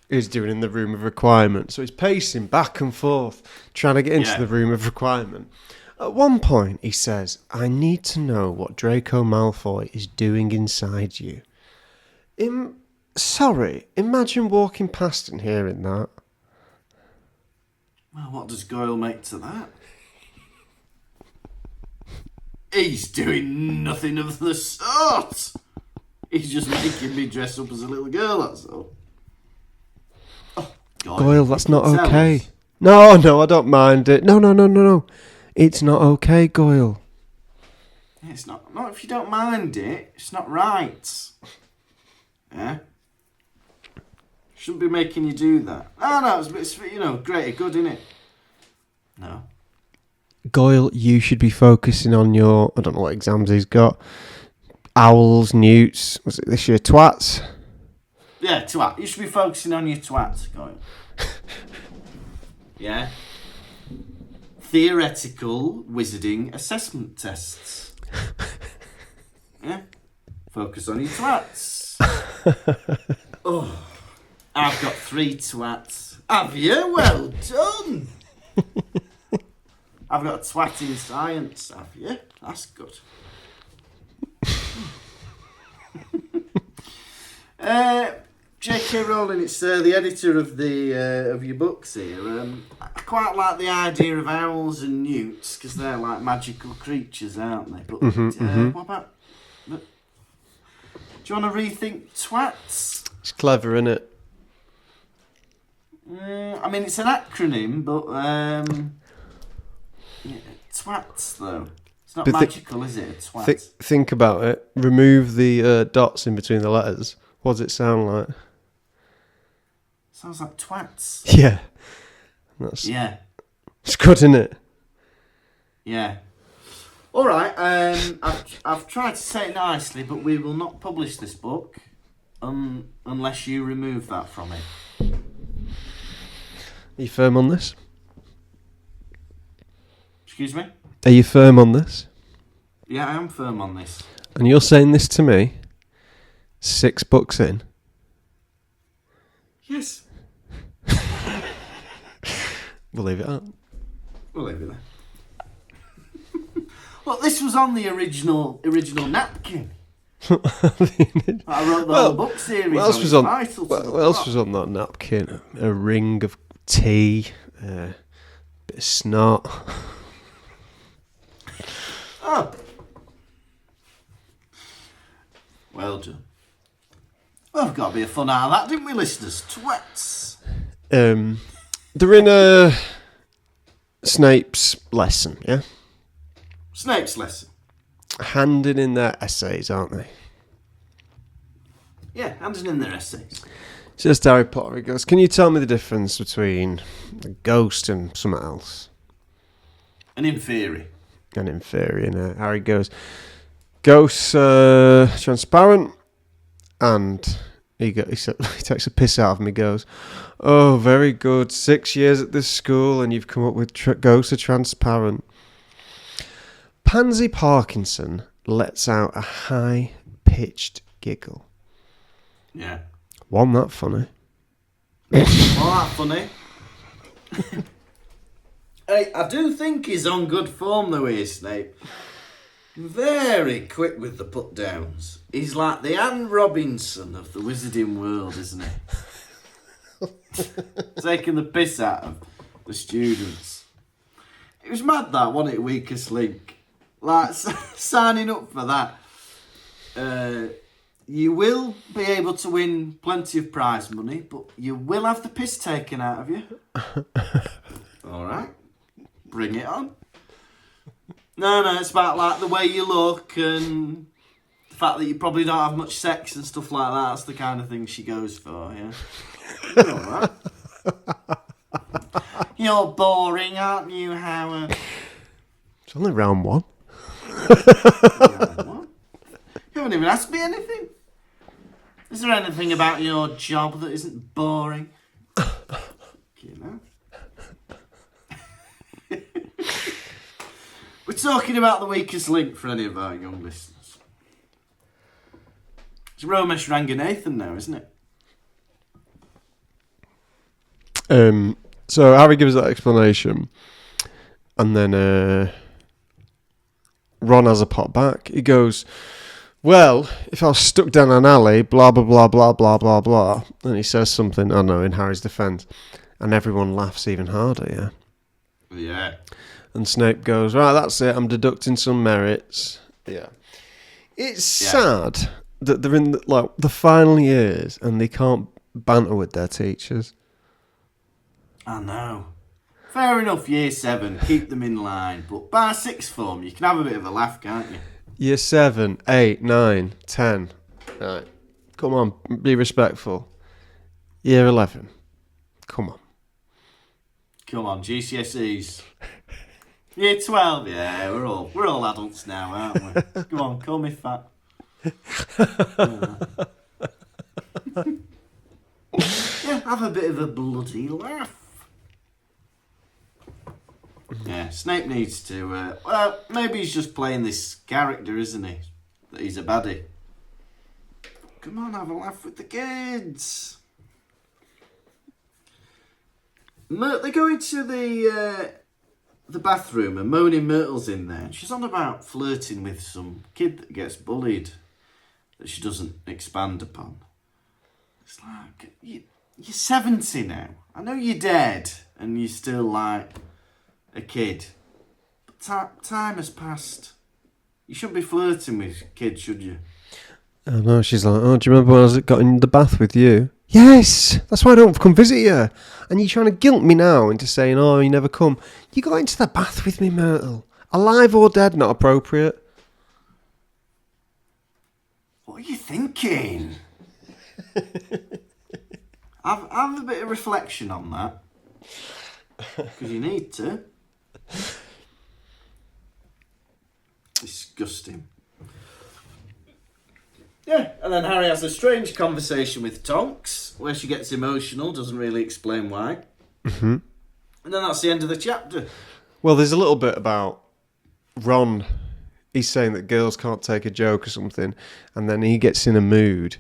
is doing in the room of requirement. So he's pacing back and forth, trying to get into the room of requirement. At one point, he says, I need to know what Draco Malfoy is doing inside you. Sorry, imagine walking past and hearing that. Well, what does Goyle make to that? He's doing nothing of the sort. He's just making me dress up as a little girl, that's all. Oh, Goyle, that's not okay. No, I don't mind it. No. It's not okay, Goyle. Yeah, it's not if you don't mind it. It's not right. Yeah? Shouldn't be making you do that. No, it's greater good, innit? No. Goyle, you should be focusing on your, I don't know what exams he's got. Owls, newts, was it this year, twats? Yeah, twat. You should be focusing on your twat, Goyle. Yeah? Theoretical wizarding assessment tests. Yeah? Focus on your twats. Oh, I've got 3 twats. Have you? Well done. I've got a twat in science, have you? That's good. J.K. Rowling, it's the editor of of your books here. I quite like the idea of owls and newts because they're like magical creatures, aren't they? But what about? Do you want to rethink twats? It's clever, isn't it? I mean, it's an acronym, but twats though. It's not magical, is it? A twat. Think about it. Remove the dots in between the letters. What does it sound like? Sounds like twats. Yeah. It's good, isn't it? Yeah. All right. I've tried to say it nicely, but we will not publish this book unless you remove that from it. Are you firm on this? Excuse me? Are you firm on this? Yeah, I am firm on this. And you're saying this to me 6 books in? Yes. We'll leave it up. We'll leave it there. Well, this was on the original napkin. I wrote the whole book series. What else was on that napkin? A ring of tea, a bit of snot. Oh. Well done. Well, we've got a bit of fun out of that, didn't we, listeners? Twats. They're in a Snape's lesson, yeah? Snape's lesson. Handing in their essays, aren't they? Yeah, handing in their essays. Just Harry Potter. He goes, can you tell me the difference between a ghost and something else? An inferi. An inferior. And Harry goes, ghosts are transparent. And he takes a piss out of him. He goes, oh, very good. 6 years at this school and you've come up with ghosts are transparent. Pansy Parkinson lets out a high-pitched giggle. Yeah. Wasn't that funny? That funny. Hey, I do think he's on good form though, is Snape. Very quick with the put-downs. He's like the Anne Robinson of the wizarding world, isn't he? Taking the piss out of the students. It was mad that, wasn't it, Weakest Link? Like, signing up for that. You will be able to win plenty of prize money, but you will have the piss taken out of you. All right. Bring it on. No, it's about like the way you look and the fact that you probably don't have much sex and stuff like that. That's the kind of thing she goes for, yeah. All right. You're boring, aren't you, Howard? It's only round one. What? You haven't even asked me anything. Is there anything about your job that isn't boring? You know? We're talking about the weakest link for any of our young listeners. It's Romesh Ranganathan now, isn't it? So Harry gives that explanation, and then Ron has a pot back. He goes, well, if I was stuck down an alley, blah, blah, blah, blah, blah, blah, blah, and he says something, I don't know, in Harry's defence, and everyone laughs even harder, yeah? Yeah. And Snape goes, right, that's it, I'm deducting some merits. Yeah. It's sad that they're in the final years and they can't banter with their teachers. I know. Fair enough, year 7, keep them in line, but by sixth form, you can have a bit of a laugh, can't you? Year 7, 8, 9, 10. Right. Come on, be respectful. Year 11. Come on. Come on, GCSEs. Year 12, yeah, we're all adults now, aren't we? Come on, call me fat. Yeah, have a bit of a bloody laugh. Yeah, Snape needs to, well, maybe he's just playing this character, isn't he? That he's a baddie. Come on, have a laugh with the kids. They go into the bathroom and Moaning Myrtle's in there. And she's on about flirting with some kid that gets bullied that she doesn't expand upon. It's like, you're 70 now. I know you're dead and you're still like a kid. But time has passed. You shouldn't be flirting with kids, should you? Oh no, she's like, oh, do you remember when I got in the bath with you? Yes, that's why I don't come visit you. And you're trying to guilt me now into saying, oh, you never come. You got into the bath with me, Myrtle. Alive or dead, not appropriate. What are you thinking? have a bit of reflection on that. Because you need to. Disgusting. Yeah, and then Harry has a strange conversation with Tonks, where she gets emotional, doesn't really explain why. Mm-hmm. And then that's the end of the chapter. Well, there's a little bit about Ron. He's saying that girls can't take a joke or something, and then he gets in a mood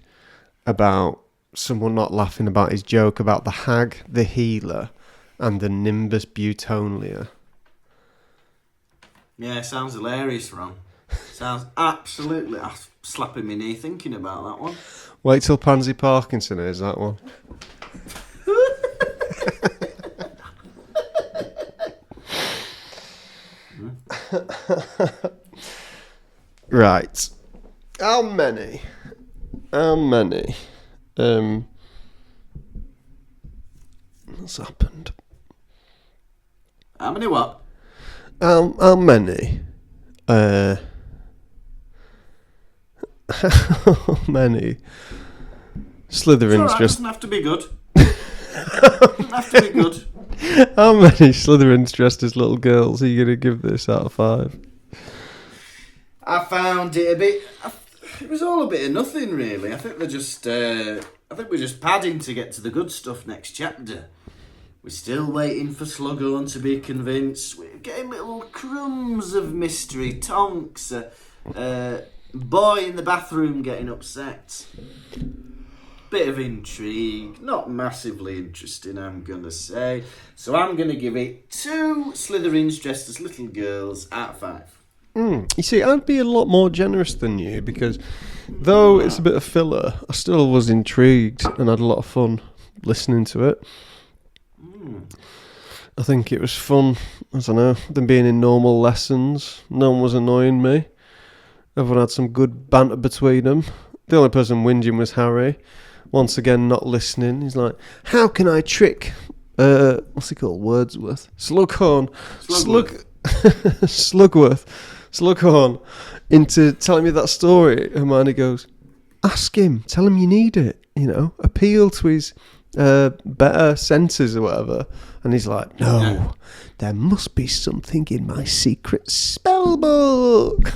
about someone not laughing about his joke about the hag, the healer, and the Nimbus Butonia. Yeah, sounds hilarious, Ron. Sounds absolutely slapping my knee thinking about that one. Wait till Pansy Parkinson hears that one. Right. How many? What's happened? How many what? How many? How many Slytherins It just... doesn't have to be good. Doesn't have to be good. How many Slytherins dressed as little girls are you going to give this out of 5? I found it a bit... It was all a bit of nothing, really. I think they're just... I think we're just padding to get to the good stuff next chapter. We're still waiting for Slughorn to be convinced. We're getting little crumbs of mystery. Tonks, boy in the bathroom getting upset. Bit of intrigue. Not massively interesting, I'm going to say. So I'm going to give it 2 Slytherins dressed as little girls out of 5. You see, I'd be a lot more generous than you because though it's a bit of filler, I still was intrigued and had a lot of fun listening to it. I think it was fun, I don't know, than being in normal lessons. No one was annoying me. Everyone had some good banter between them. The only person whinging was Harry. Once again, not listening. He's like, how can I trick, what's he called, Wordsworth? Slughorn. Slughorn into telling me that story. Hermione goes, ask him, tell him you need it, appeal to his better senses or whatever. And he's like, no, there must be something in my secret spell book.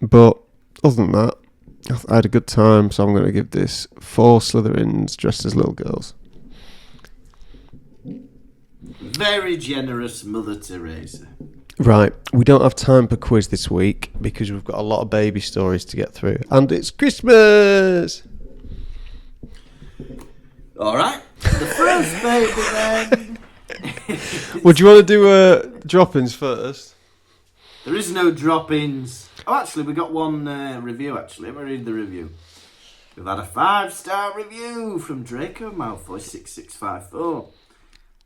But other than that, I had a good time, so I'm going to give this 4 Slytherins dressed as little girls. Very generous Mother Teresa. Right, we don't have time for quiz this week because we've got a lot of baby stories to get through. And it's Christmas! Alright, the first baby then. Would you want to do drop-ins first? There is no drop-ins. Oh, actually, we got one review, actually. Let me read the review. We've had a 5-star review from Draco Malfoy 6654.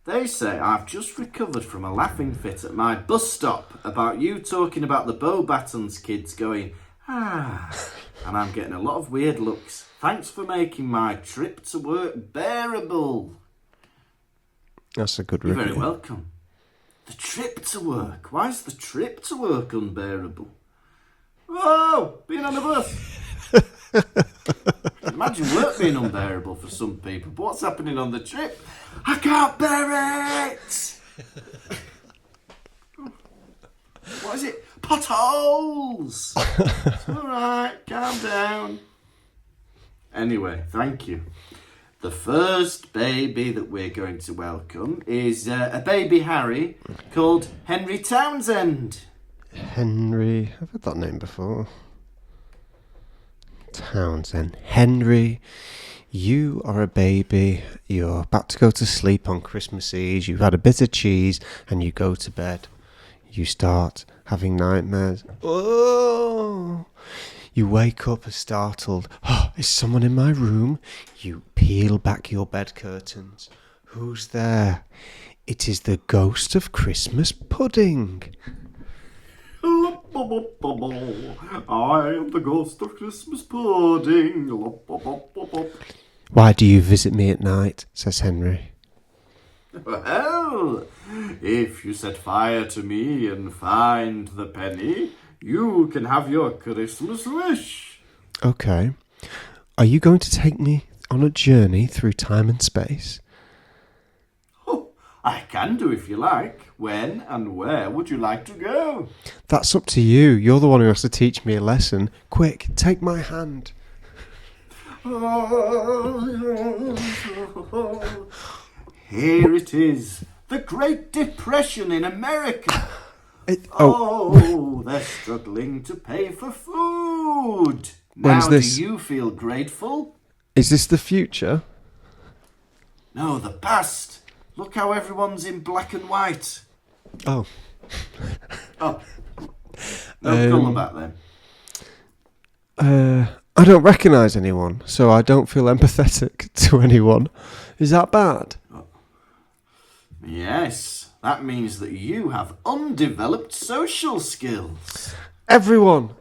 They say, I've just recovered from a laughing fit at my bus stop about you talking about the Beauxbatons kids going, and I'm getting a lot of weird looks. Thanks for making my trip to work bearable. That's a good You're review. very welcome. The trip to work? Why is the trip to work unbearable? Whoa! Being on a bus! Imagine work being unbearable for some people, but what's happening on the trip? I can't bear it! What is it? Potholes! Alright, calm down. Anyway, thank you. The first baby that we're going to welcome is a baby Harry called Henry Townsend. Henry, I've heard that name before. Townsend. Henry, you are a baby. You're about to go to sleep on Christmas Eve. You've had a bit of cheese and you go to bed. You start having nightmares. Oh! You wake up startled. Oh, is someone in my room? You peel back your bed curtains. Who's there? It is the ghost of Christmas pudding. I am the ghost of Christmas pudding. Why do you visit me at night? Says Henry. Well, if you set fire to me and find the penny, you can have your Christmas wish. Okay. Are you going to take me on a journey through time and space? Oh, I can do if you like. When and where would you like to go? That's up to you. You're the one who has to teach me a lesson. Quick, take my hand. Here it is. The Great Depression in America. Oh. They're struggling to pay for food. When's Now, this? do you feel grateful? Is this the future? No, the past. Look how everyone's in black and white. Oh. Oh. No colour back then. I don't recognise anyone, so I don't feel empathetic to anyone. Is that bad? Yes, that means that you have undeveloped social skills. Everyone,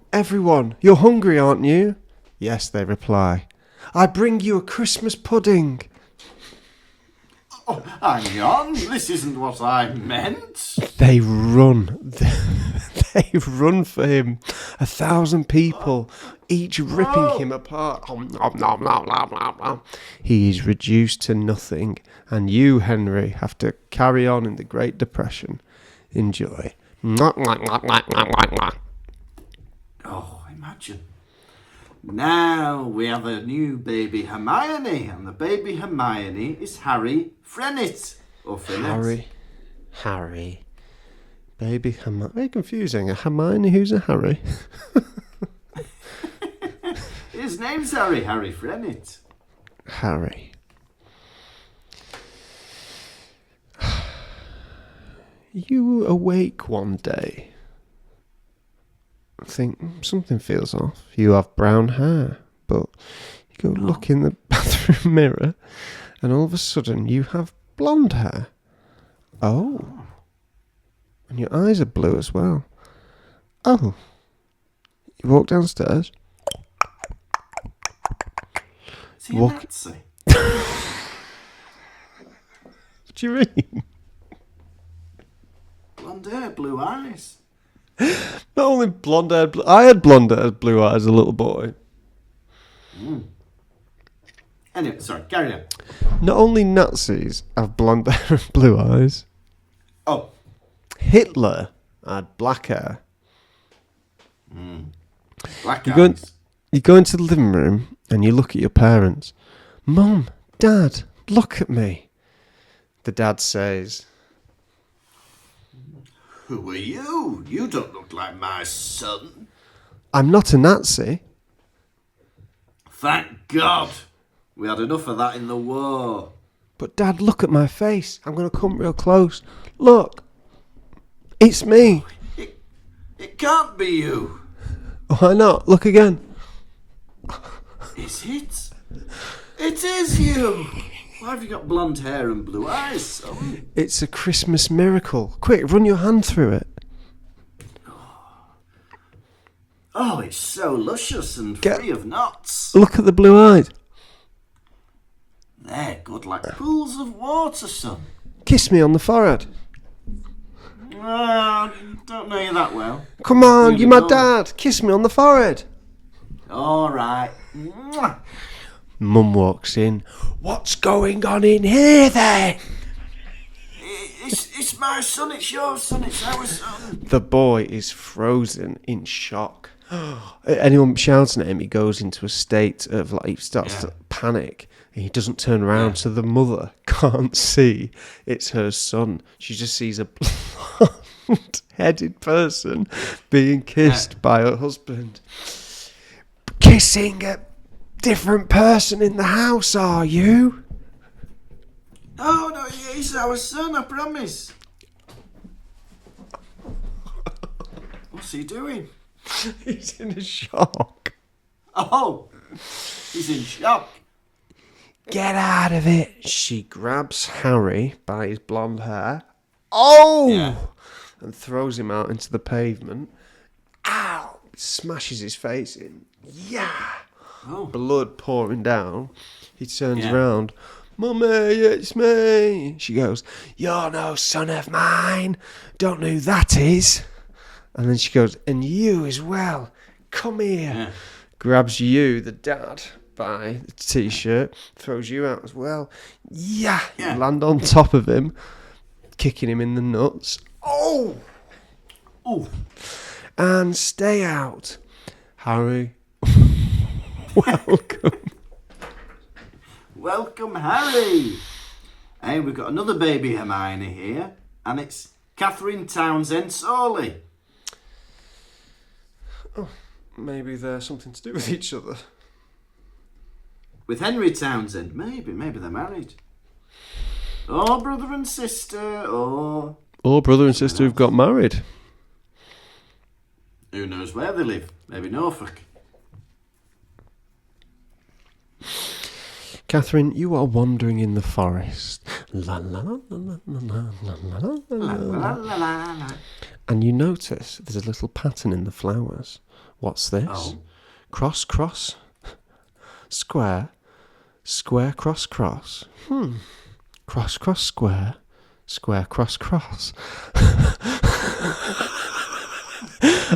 you're hungry, aren't you? Yes, they reply. I bring you a Christmas pudding. Oh, hang on, this isn't what I meant. They run. They run for him. 1,000 people, each ripping him apart. He is reduced to nothing, and you, Henry, have to carry on in the Great Depression. Enjoy. Oh, imagine. Now we have a new baby Hermione, and the baby Hermione is Harry Frennett. Or Finette. Harry. Baby Hermione. Very confusing. A Hermione who's a Harry? His name's Harry Frennett. Harry. You awake one day. Think something feels off. You have brown hair, but you go look in the bathroom mirror, and all of a sudden you have blonde hair. Oh. And your eyes are blue as well. Oh. You walk downstairs. Is he a Nazi? What do you mean? Blonde hair, blue eyes. Not only blonde hair, I had blonde hair, blue eyes as a little boy. Anyway, sorry, carry on. Not only Nazis have blonde hair and blue eyes. Oh. Hitler had black hair. Black You eyes. go into the living room and you look at your parents. Mum, Dad, look at me. The dad says, Who are you? You don't look like my son. I'm not a Nazi. Thank God. We had enough of that in the war. But Dad, look at my face. I'm going to come real close. Look. It's me. It can't be you. Why not? Look again. Is it? It is you. Why have you got blonde hair and blue eyes, son? It's a Christmas miracle. Quick, run your hand through it. Oh, it's so luscious and free of knots. Look at the blue eyes. They're good like pools of water, son. Kiss me on the forehead. Don't know you that well. Come on, Really you're my don't. dad. Kiss me on the forehead. All right. Mwah. Mum walks in. What's going on in here then? It's my son, it's your son, it's our son. The boy is frozen in shock. Anyone shouting at him, he goes into a state of he starts to panic. And he doesn't turn around, so the mother can't see it's her son. She just sees a blonde-headed person being kissed by her husband. Kissing a different person in the house, are you? Oh, no, he's our son, I promise. What's he doing? He's in a shock. Oh, he's in shock. Get out of it. She grabs Harry by his blonde hair. Oh! Yeah. And throws him out into the pavement. Ow! Smashes his face in. Yeah! Oh. Blood pouring down. He turns around. Mummy, it's me. She goes, you're no son of mine. Don't know who that is. And then she goes, and you as well. Come here. Yeah. Grabs you, the dad, by the t-shirt. Throws you out as well. Yeah. You land on top of him. Kicking him in the nuts. Oh! Oh. And stay out. Harry. Welcome. Welcome, Harry. Hey, we've got another baby Hermione here, and it's Catherine Townsend Sawley. Oh, maybe they're something to do with each other. With Henry Townsend, maybe they're married. Or brother and sister, or Brother and sister who've got married. who knows where they live. Maybe Norfolk. Catherine, you are wandering in the forest. La la la la la la la la La, la la, la, la, la. And you notice there's a little pattern in the flowers. What's this? Oh. Cross, cross, square, square, cross, cross. Cross, cross, square. Square, cross, cross.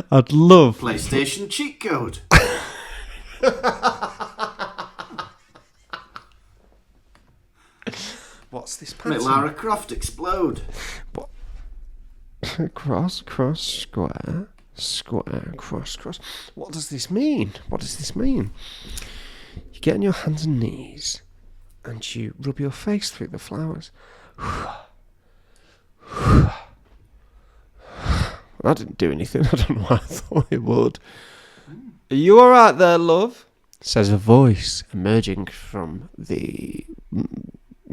I'd love... PlayStation cheat code. What's this Make pattern? Lara Croft explode. What? Cross, cross, square, square, cross, cross. What does this mean? What does this mean? You get on your hands and knees and you rub your face through the flowers. That didn't do anything. I don't know why I thought it would. Are you alright there, love? Says a voice emerging from the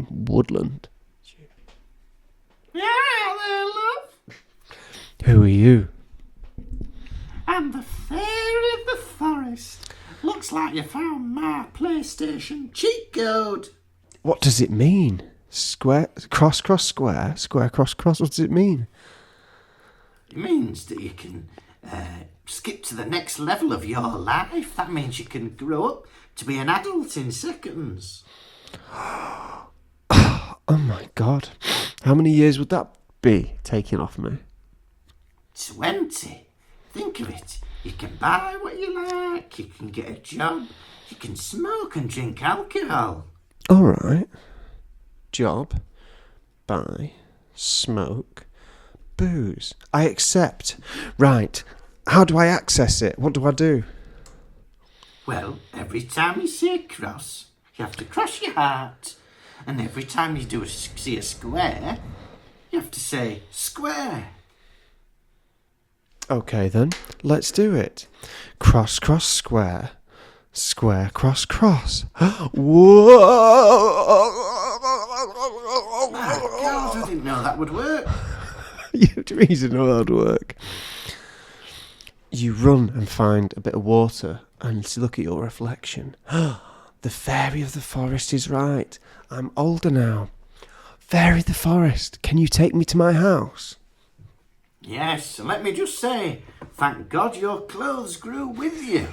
woodland. Yeah, there, love. Who are you? I'm the fairy of the forest. Looks like you found my PlayStation cheat code. What does it mean? Square, cross, cross, square, square, cross, cross. What does it mean? It means that you can skip to the next level of your life. That means you can grow up to be an adult in seconds. Oh my God. How many years would that be taking off me? 20. Think of it. You can buy what you like, you can get a job, you can smoke and drink alcohol. Alright. Job, buy, smoke, booze. I accept. Right. How do I access it? What do I do? Well, every time you see a cross, you have to cross your heart. And every time you see a square, you have to say square. Okay then, let's do it. Cross, cross, square. Square, cross, cross. Whoa! Oh, God, I didn't know that would work. You really know how to work. You run and find a bit of water and look at your reflection. The fairy of the forest is right. I'm older now. Fairy of the forest, can you take me to my house? Yes, and let me just say, thank God your clothes grew with you.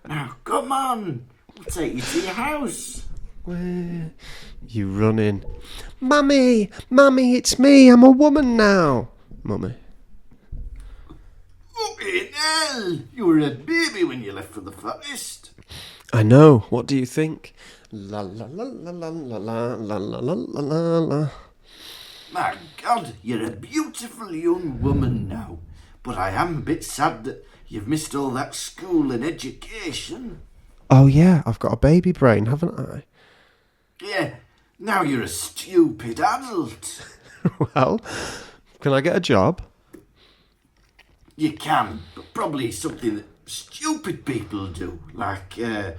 Now, come on, we'll take you to your house. Where? You run in. Mummy, Mummy, it's me. I'm a woman now. Mummy. Fucking hell! You were a baby when you left for the forest. I know. What do you think? La la la la la la la la la la la la. My God, you're a beautiful young woman now. But I am a bit sad that you've missed all that school and education. Oh yeah, I've got a baby brain, haven't I? Yeah, now you're a stupid adult. Well, can I get a job? You can, but probably something that stupid people do. Like, I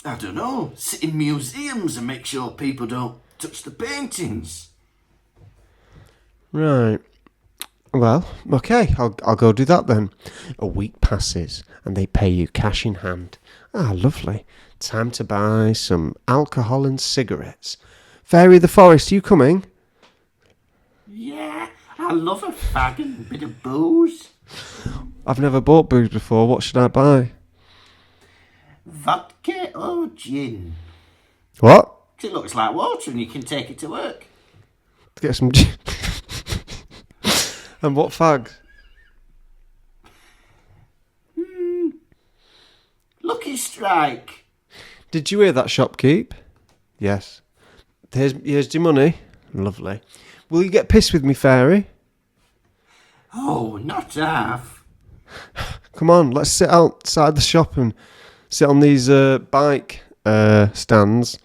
don't know, sit in museums and make sure people don't touch the paintings. Right. Well, okay, I'll go do that then. A week passes and they pay you cash in hand. Ah, lovely. Time to buy some alcohol and cigarettes. Fairy of the forest, you coming? Yeah, I love a fag and a bit of booze. I've never bought booze before. What should I buy? Vodka or gin? What? 'Cause it looks like water and you can take it to work. Get some... And what fags? Lucky Strike. Did you hear that, shopkeep? Yes. Here's your money. Lovely. Will you get pissed with me, fairy? Oh, not half. Come on, let's sit outside the shop and sit on these bike stands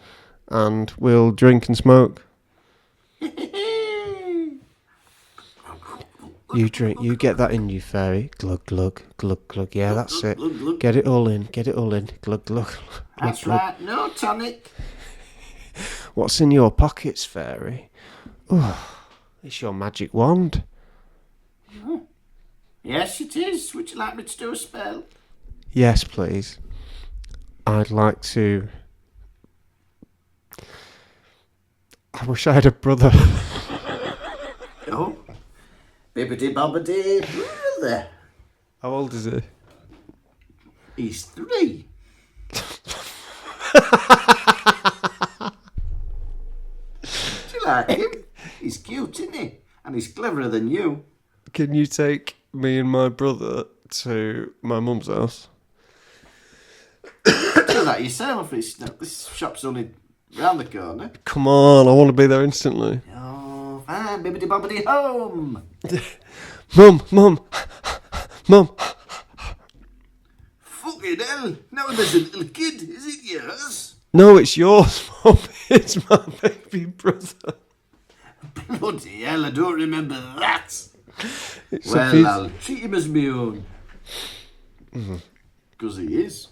and we'll drink and smoke. You drink, you get that in you, fairy. Glug, glug, glug, glug. Yeah, that's it. Get it all in, get it all in. Glug, glug. That's right, no tonic. What's in your pockets, fairy? Oh, it's your magic wand. Yes, it is. Would you like me to do a spell? Yes, please. I'd like to... I wish I had a brother. Oh, bibbidi bobbidi brother. How old is he? He's 3. like him. He's cute, isn't he? And he's cleverer than you. Can you take me and my brother to my mum's house? Do that yourself. This shop's only round the corner. Come on, I want to be there instantly. Oh, fine, bibbidi bobbidi home. Mum. Fucking hell. Now there's a little kid. Is it yours? No, it's yours, Mum. It's my baby brother. Bloody hell, I don't remember that. It's Well, I'll treat him as my own. Because he is.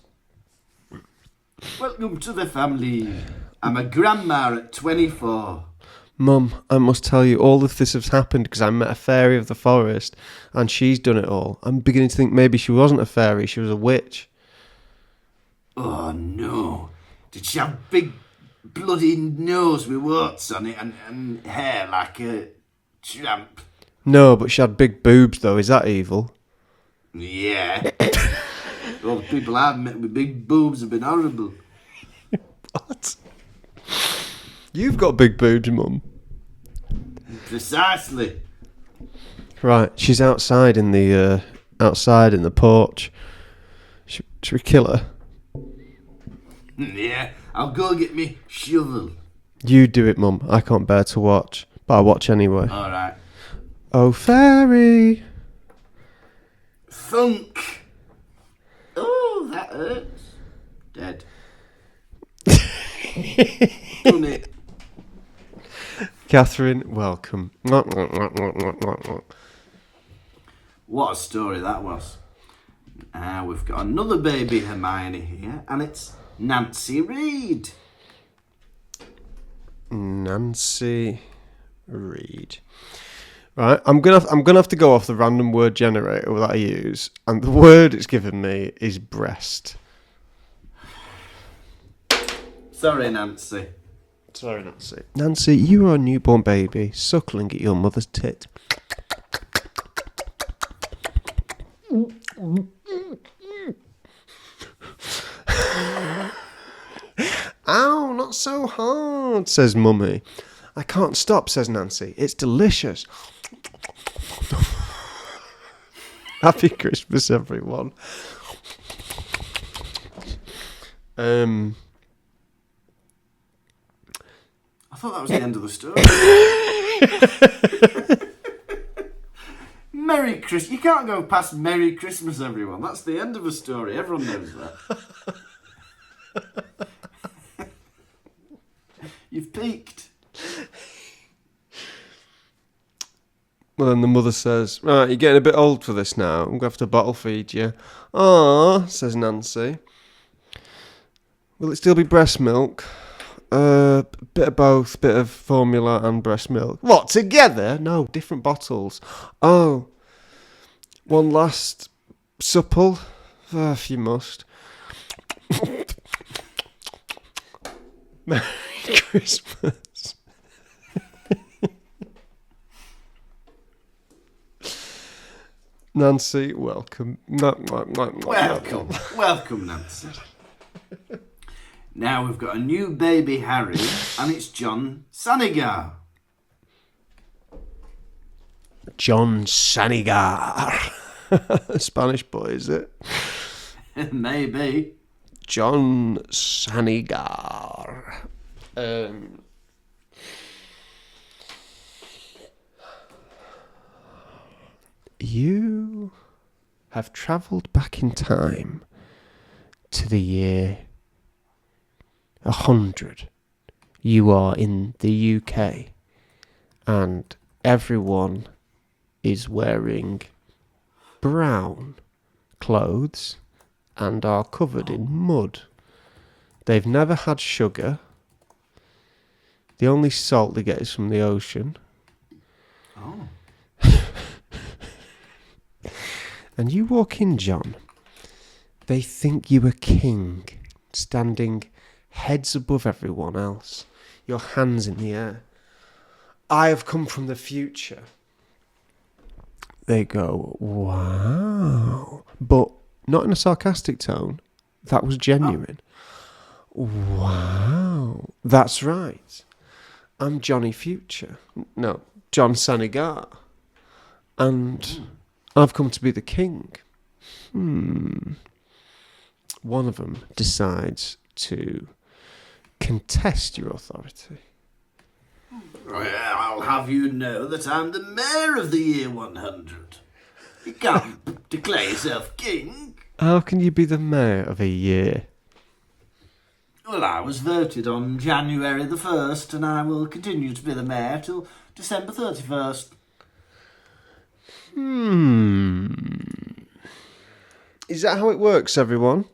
Welcome to the family. I'm a grandma at 24. Mum, I must tell you, all of this has happened because I met a fairy of the forest and she's done it all. I'm beginning to think maybe she wasn't a fairy, she was a witch. Oh no. Did she have big bloody nose with warts on it and hair like a tramp? No, but she had big boobs though, is that evil? Yeah. All the people I've met with big boobs have been horrible. What? You've got big boobs, Mum. Precisely. Right, she's outside in the porch. Should we kill her? Yeah, I'll go get me shovel. You do it, Mum. I can't bear to watch, but I watch anyway. All right. Oh, fairy. Thunk. Oh, that hurts. Dead. Done it. Catherine, welcome. What a story that was. We've got another baby Hermione here, and it's Nancy Reed. Nancy Reed. Right, I'm gonna have to go off the random word generator that I use, and the word it's given me is breast. Sorry, Nancy. Sorry, Nancy. Nancy, you are a newborn baby suckling at your mother's tit. Ow, not so hard, says Mummy. I can't stop, says Nancy. It's delicious. Happy Christmas, everyone. I thought that was the end of the story. Merry Christmas. You can't go past Merry Christmas, everyone. That's the end of a story. Everyone knows that. You've peaked. Well, then the mother says, right, you're getting a bit old for this now. I'm going to have to bottle feed you. Ah, says Nancy. Will it still be breast milk? Bit of both, bit of formula and breast milk. What, together? No, different bottles. Oh, one last supple? If you must. Merry Christmas. Nancy, welcome. Welcome, Nancy. Now we've got a new baby Harry, and it's John Sanigar. John Sanigar. Spanish boy, is it? Maybe. John Sanigar. You have travelled back in time to the year 100. You are in the UK, and everyone is wearing brown clothes and are covered in mud. They've never had sugar. The only salt they get is from the ocean. Oh. And you walk in, John. They think you a king, standing heads above everyone else, your hands in the air. I have come from the future. They go, wow. But not in a sarcastic tone. That was genuine. Wow. That's right. I'm Johnny Future. No, John Sanigar. And I've come to be the king. One of them decides to contest your authority. Well, I'll have you know that I'm the mayor of the year 100. You can't declare yourself king. How can you be the mayor of a year? Well, I was voted on January the 1st, and I will continue to be the mayor till December 31st. Is that how it works, everyone?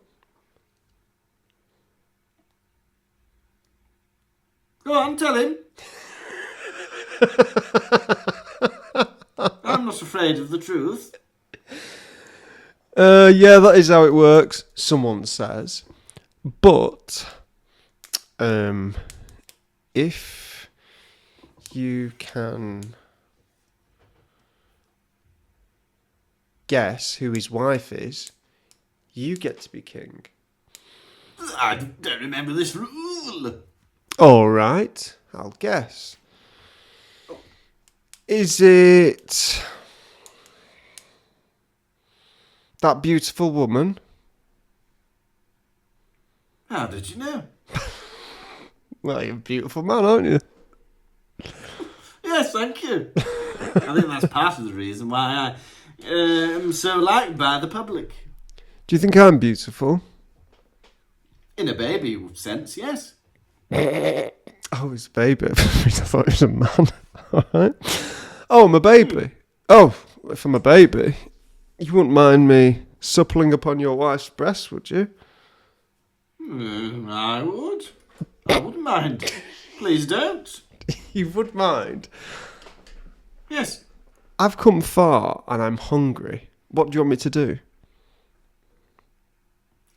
Go on, tell him. I'm not afraid of the truth. Yeah, that is how it works, someone says. But, if you can guess who his wife is, you get to be king. I don't remember this rule. All right, I'll guess. Is it that beautiful woman? How did you know? Well, you're a beautiful man, aren't you? Yes, thank you. I think that's part of the reason why I am so liked by the public. Do you think I'm beautiful? In a baby sense, yes. Oh, it's a baby. I thought it was a man. All right. Oh, I'm a baby. Oh, if I'm a baby, you wouldn't mind me suppling upon your wife's breast, would you? I would. I wouldn't mind. Please don't. You would mind? Yes. I've come far and I'm hungry. What do you want me to do?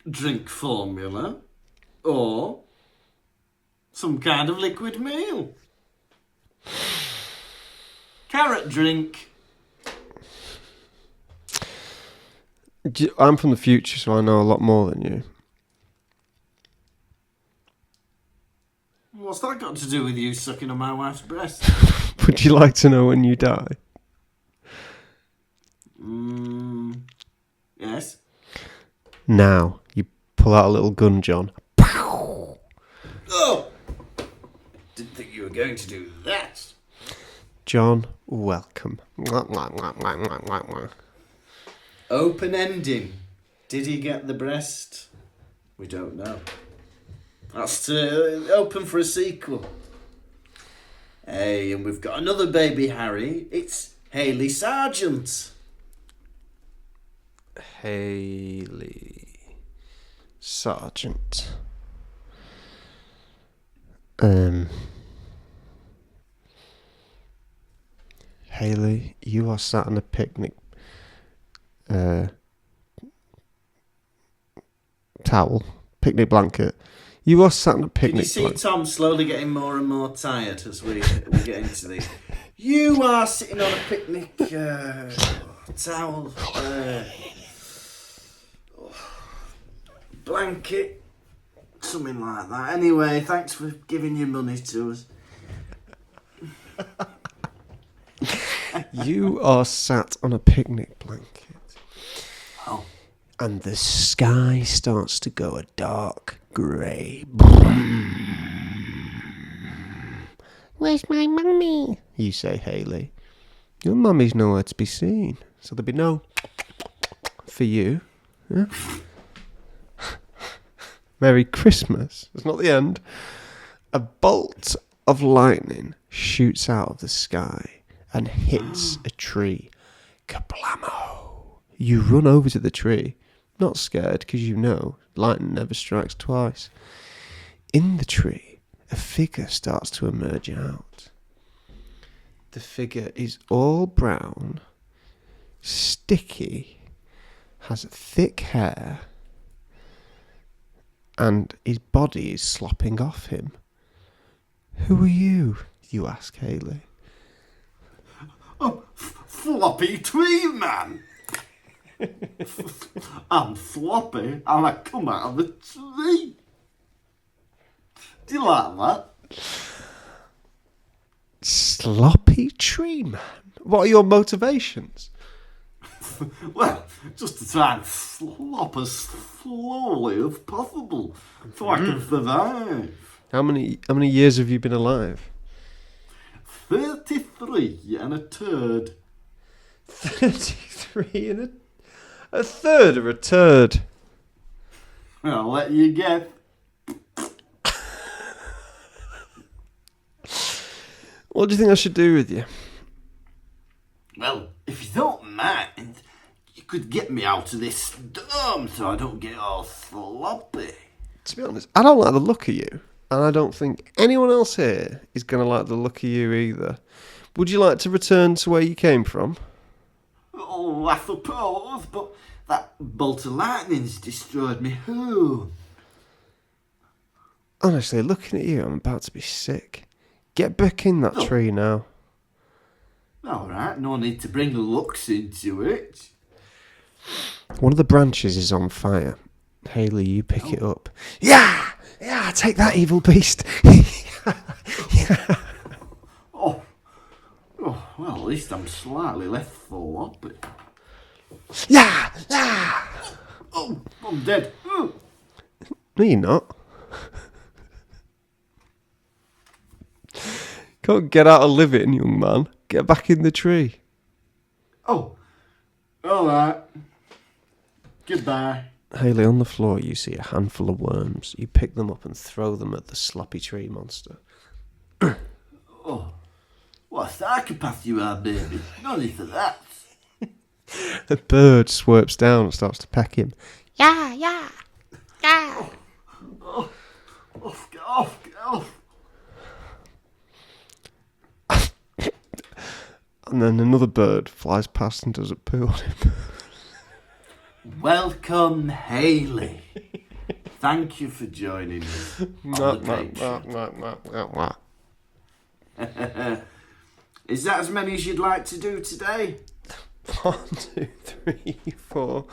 Drink formula. Or some kind of liquid meal. Carrot drink. I'm from the future, so I know a lot more than you. What's that got to do with you sucking on my wife's breast? Would you like to know when you die? Yes. Now, you pull out a little gun, John. Oh! Didn't think you were going to do that. John, welcome. Open ending. Did he get the breast? We don't know. That's open for a sequel. Hey, and we've got another baby Harry. It's Hayley Sargent. Hayley Sargent. Hayley, you are sat on a picnic towel, picnic blanket. You are sat on a Can you picnic see blanket. Tom slowly getting more and more tired as we get into these? You are sitting on a picnic towel, blanket, something like that. Anyway, thanks for giving your money to us. You are sat on a picnic blanket. Oh. And the sky starts to go a dark grey. Where's my mummy? You say, Hayley. Your mummy's nowhere to be seen, so there'll be no for you. Yeah? Merry Christmas. It's not the end. A bolt of lightning shoots out of the sky and hits a tree. Kablamo! You run over to the tree, not scared because you know lightning never strikes twice. In the tree, a figure starts to emerge out. The figure is all brown, sticky, has thick hair, and his body is slopping off him. Who are you? You ask Hayley. Oh, floppy tree man. I'm floppy and I come out of the tree. Do you like that? sloppy tree man. What are your motivations? Well, just to try and slop as slowly as possible so I can survive. How many years have you been alive? 33 and a turd. 33 and a third or a turd? I'll let you guess. What do you think I should do with you? Well, if you don't mind, you could get me out of this storm so I don't get all sloppy. To be honest, I don't like the look of you, and I don't think anyone else here is going to like the look of you either. Would you like to return to where you came from? Oh, I suppose, but that bolt of lightning's destroyed me home. Honestly, looking at you, I'm about to be sick. Get back in that tree now. Alright, no need to bring looks into it. One of the branches is on fire. Haley, you pick it up. Yeah! Yeah, take that, evil beast. Yeah. Oh, well, at least I'm slightly less sloppy. Yeah! Yeah! Oh, I'm dead. Oh. No, you're not. Can't get out of living, young man. Get back in the tree. Oh, alright. Goodbye. Haley, on the floor you see a handful of worms. You pick them up and throw them at the sloppy tree monster. Oh, what a psychopath you are, baby. No need for that. The bird swirps down and starts to peck him. Yeah, yeah, yeah. Oh, get off, get off. And then another bird flies past and does a poo on him. Welcome, Haley. Thank you for joining us on the Patreon. Is that as many as you'd like to do today? 1, 2, 3, 4,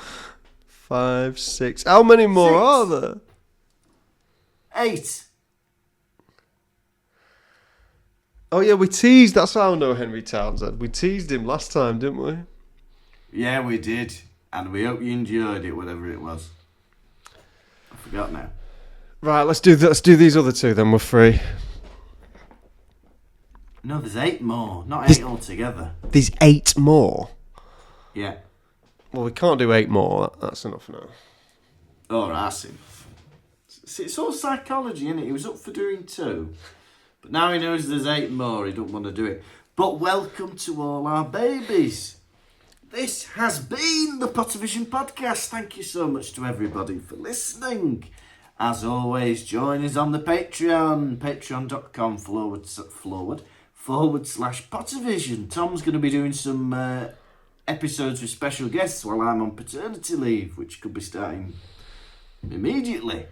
5, 6. How many more 6. are there? 8. Oh yeah, we teased. That's how I know Henry Townsend. We teased him last time, didn't we? Yeah, we did. And we hope you enjoyed it, whatever it was. I forgot now. Right, let's do these other two. Then we're free. No, there's 8 more. Not 8 altogether. There's 8 more. Yeah. Well, we can't do 8 more. That's enough now. Oh, that's enough. See, it's all psychology, isn't it? He was up for doing 2. But now he knows there's 8 more. He don't want to do it. But welcome to all our babies. This has been the Pottervision podcast. Thank you so much to everybody for listening. As always, join us on the Patreon. Patreon.com/Pottervision. Tom's going to be doing some episodes with special guests while I'm on paternity leave, which could be starting immediately.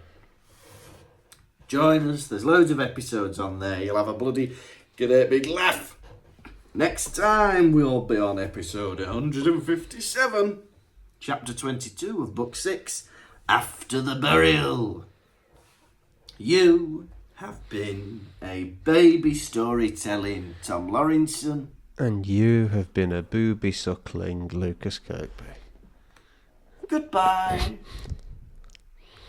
Join us. There's loads of episodes on there. You'll have a bloody great big laugh. Next time we'll be on episode 157, chapter 22 of book 6, After the Burial. You have been a baby storytelling Tom Lawrenson. And you have been a booby suckling Lucas Kirkby. Goodbye.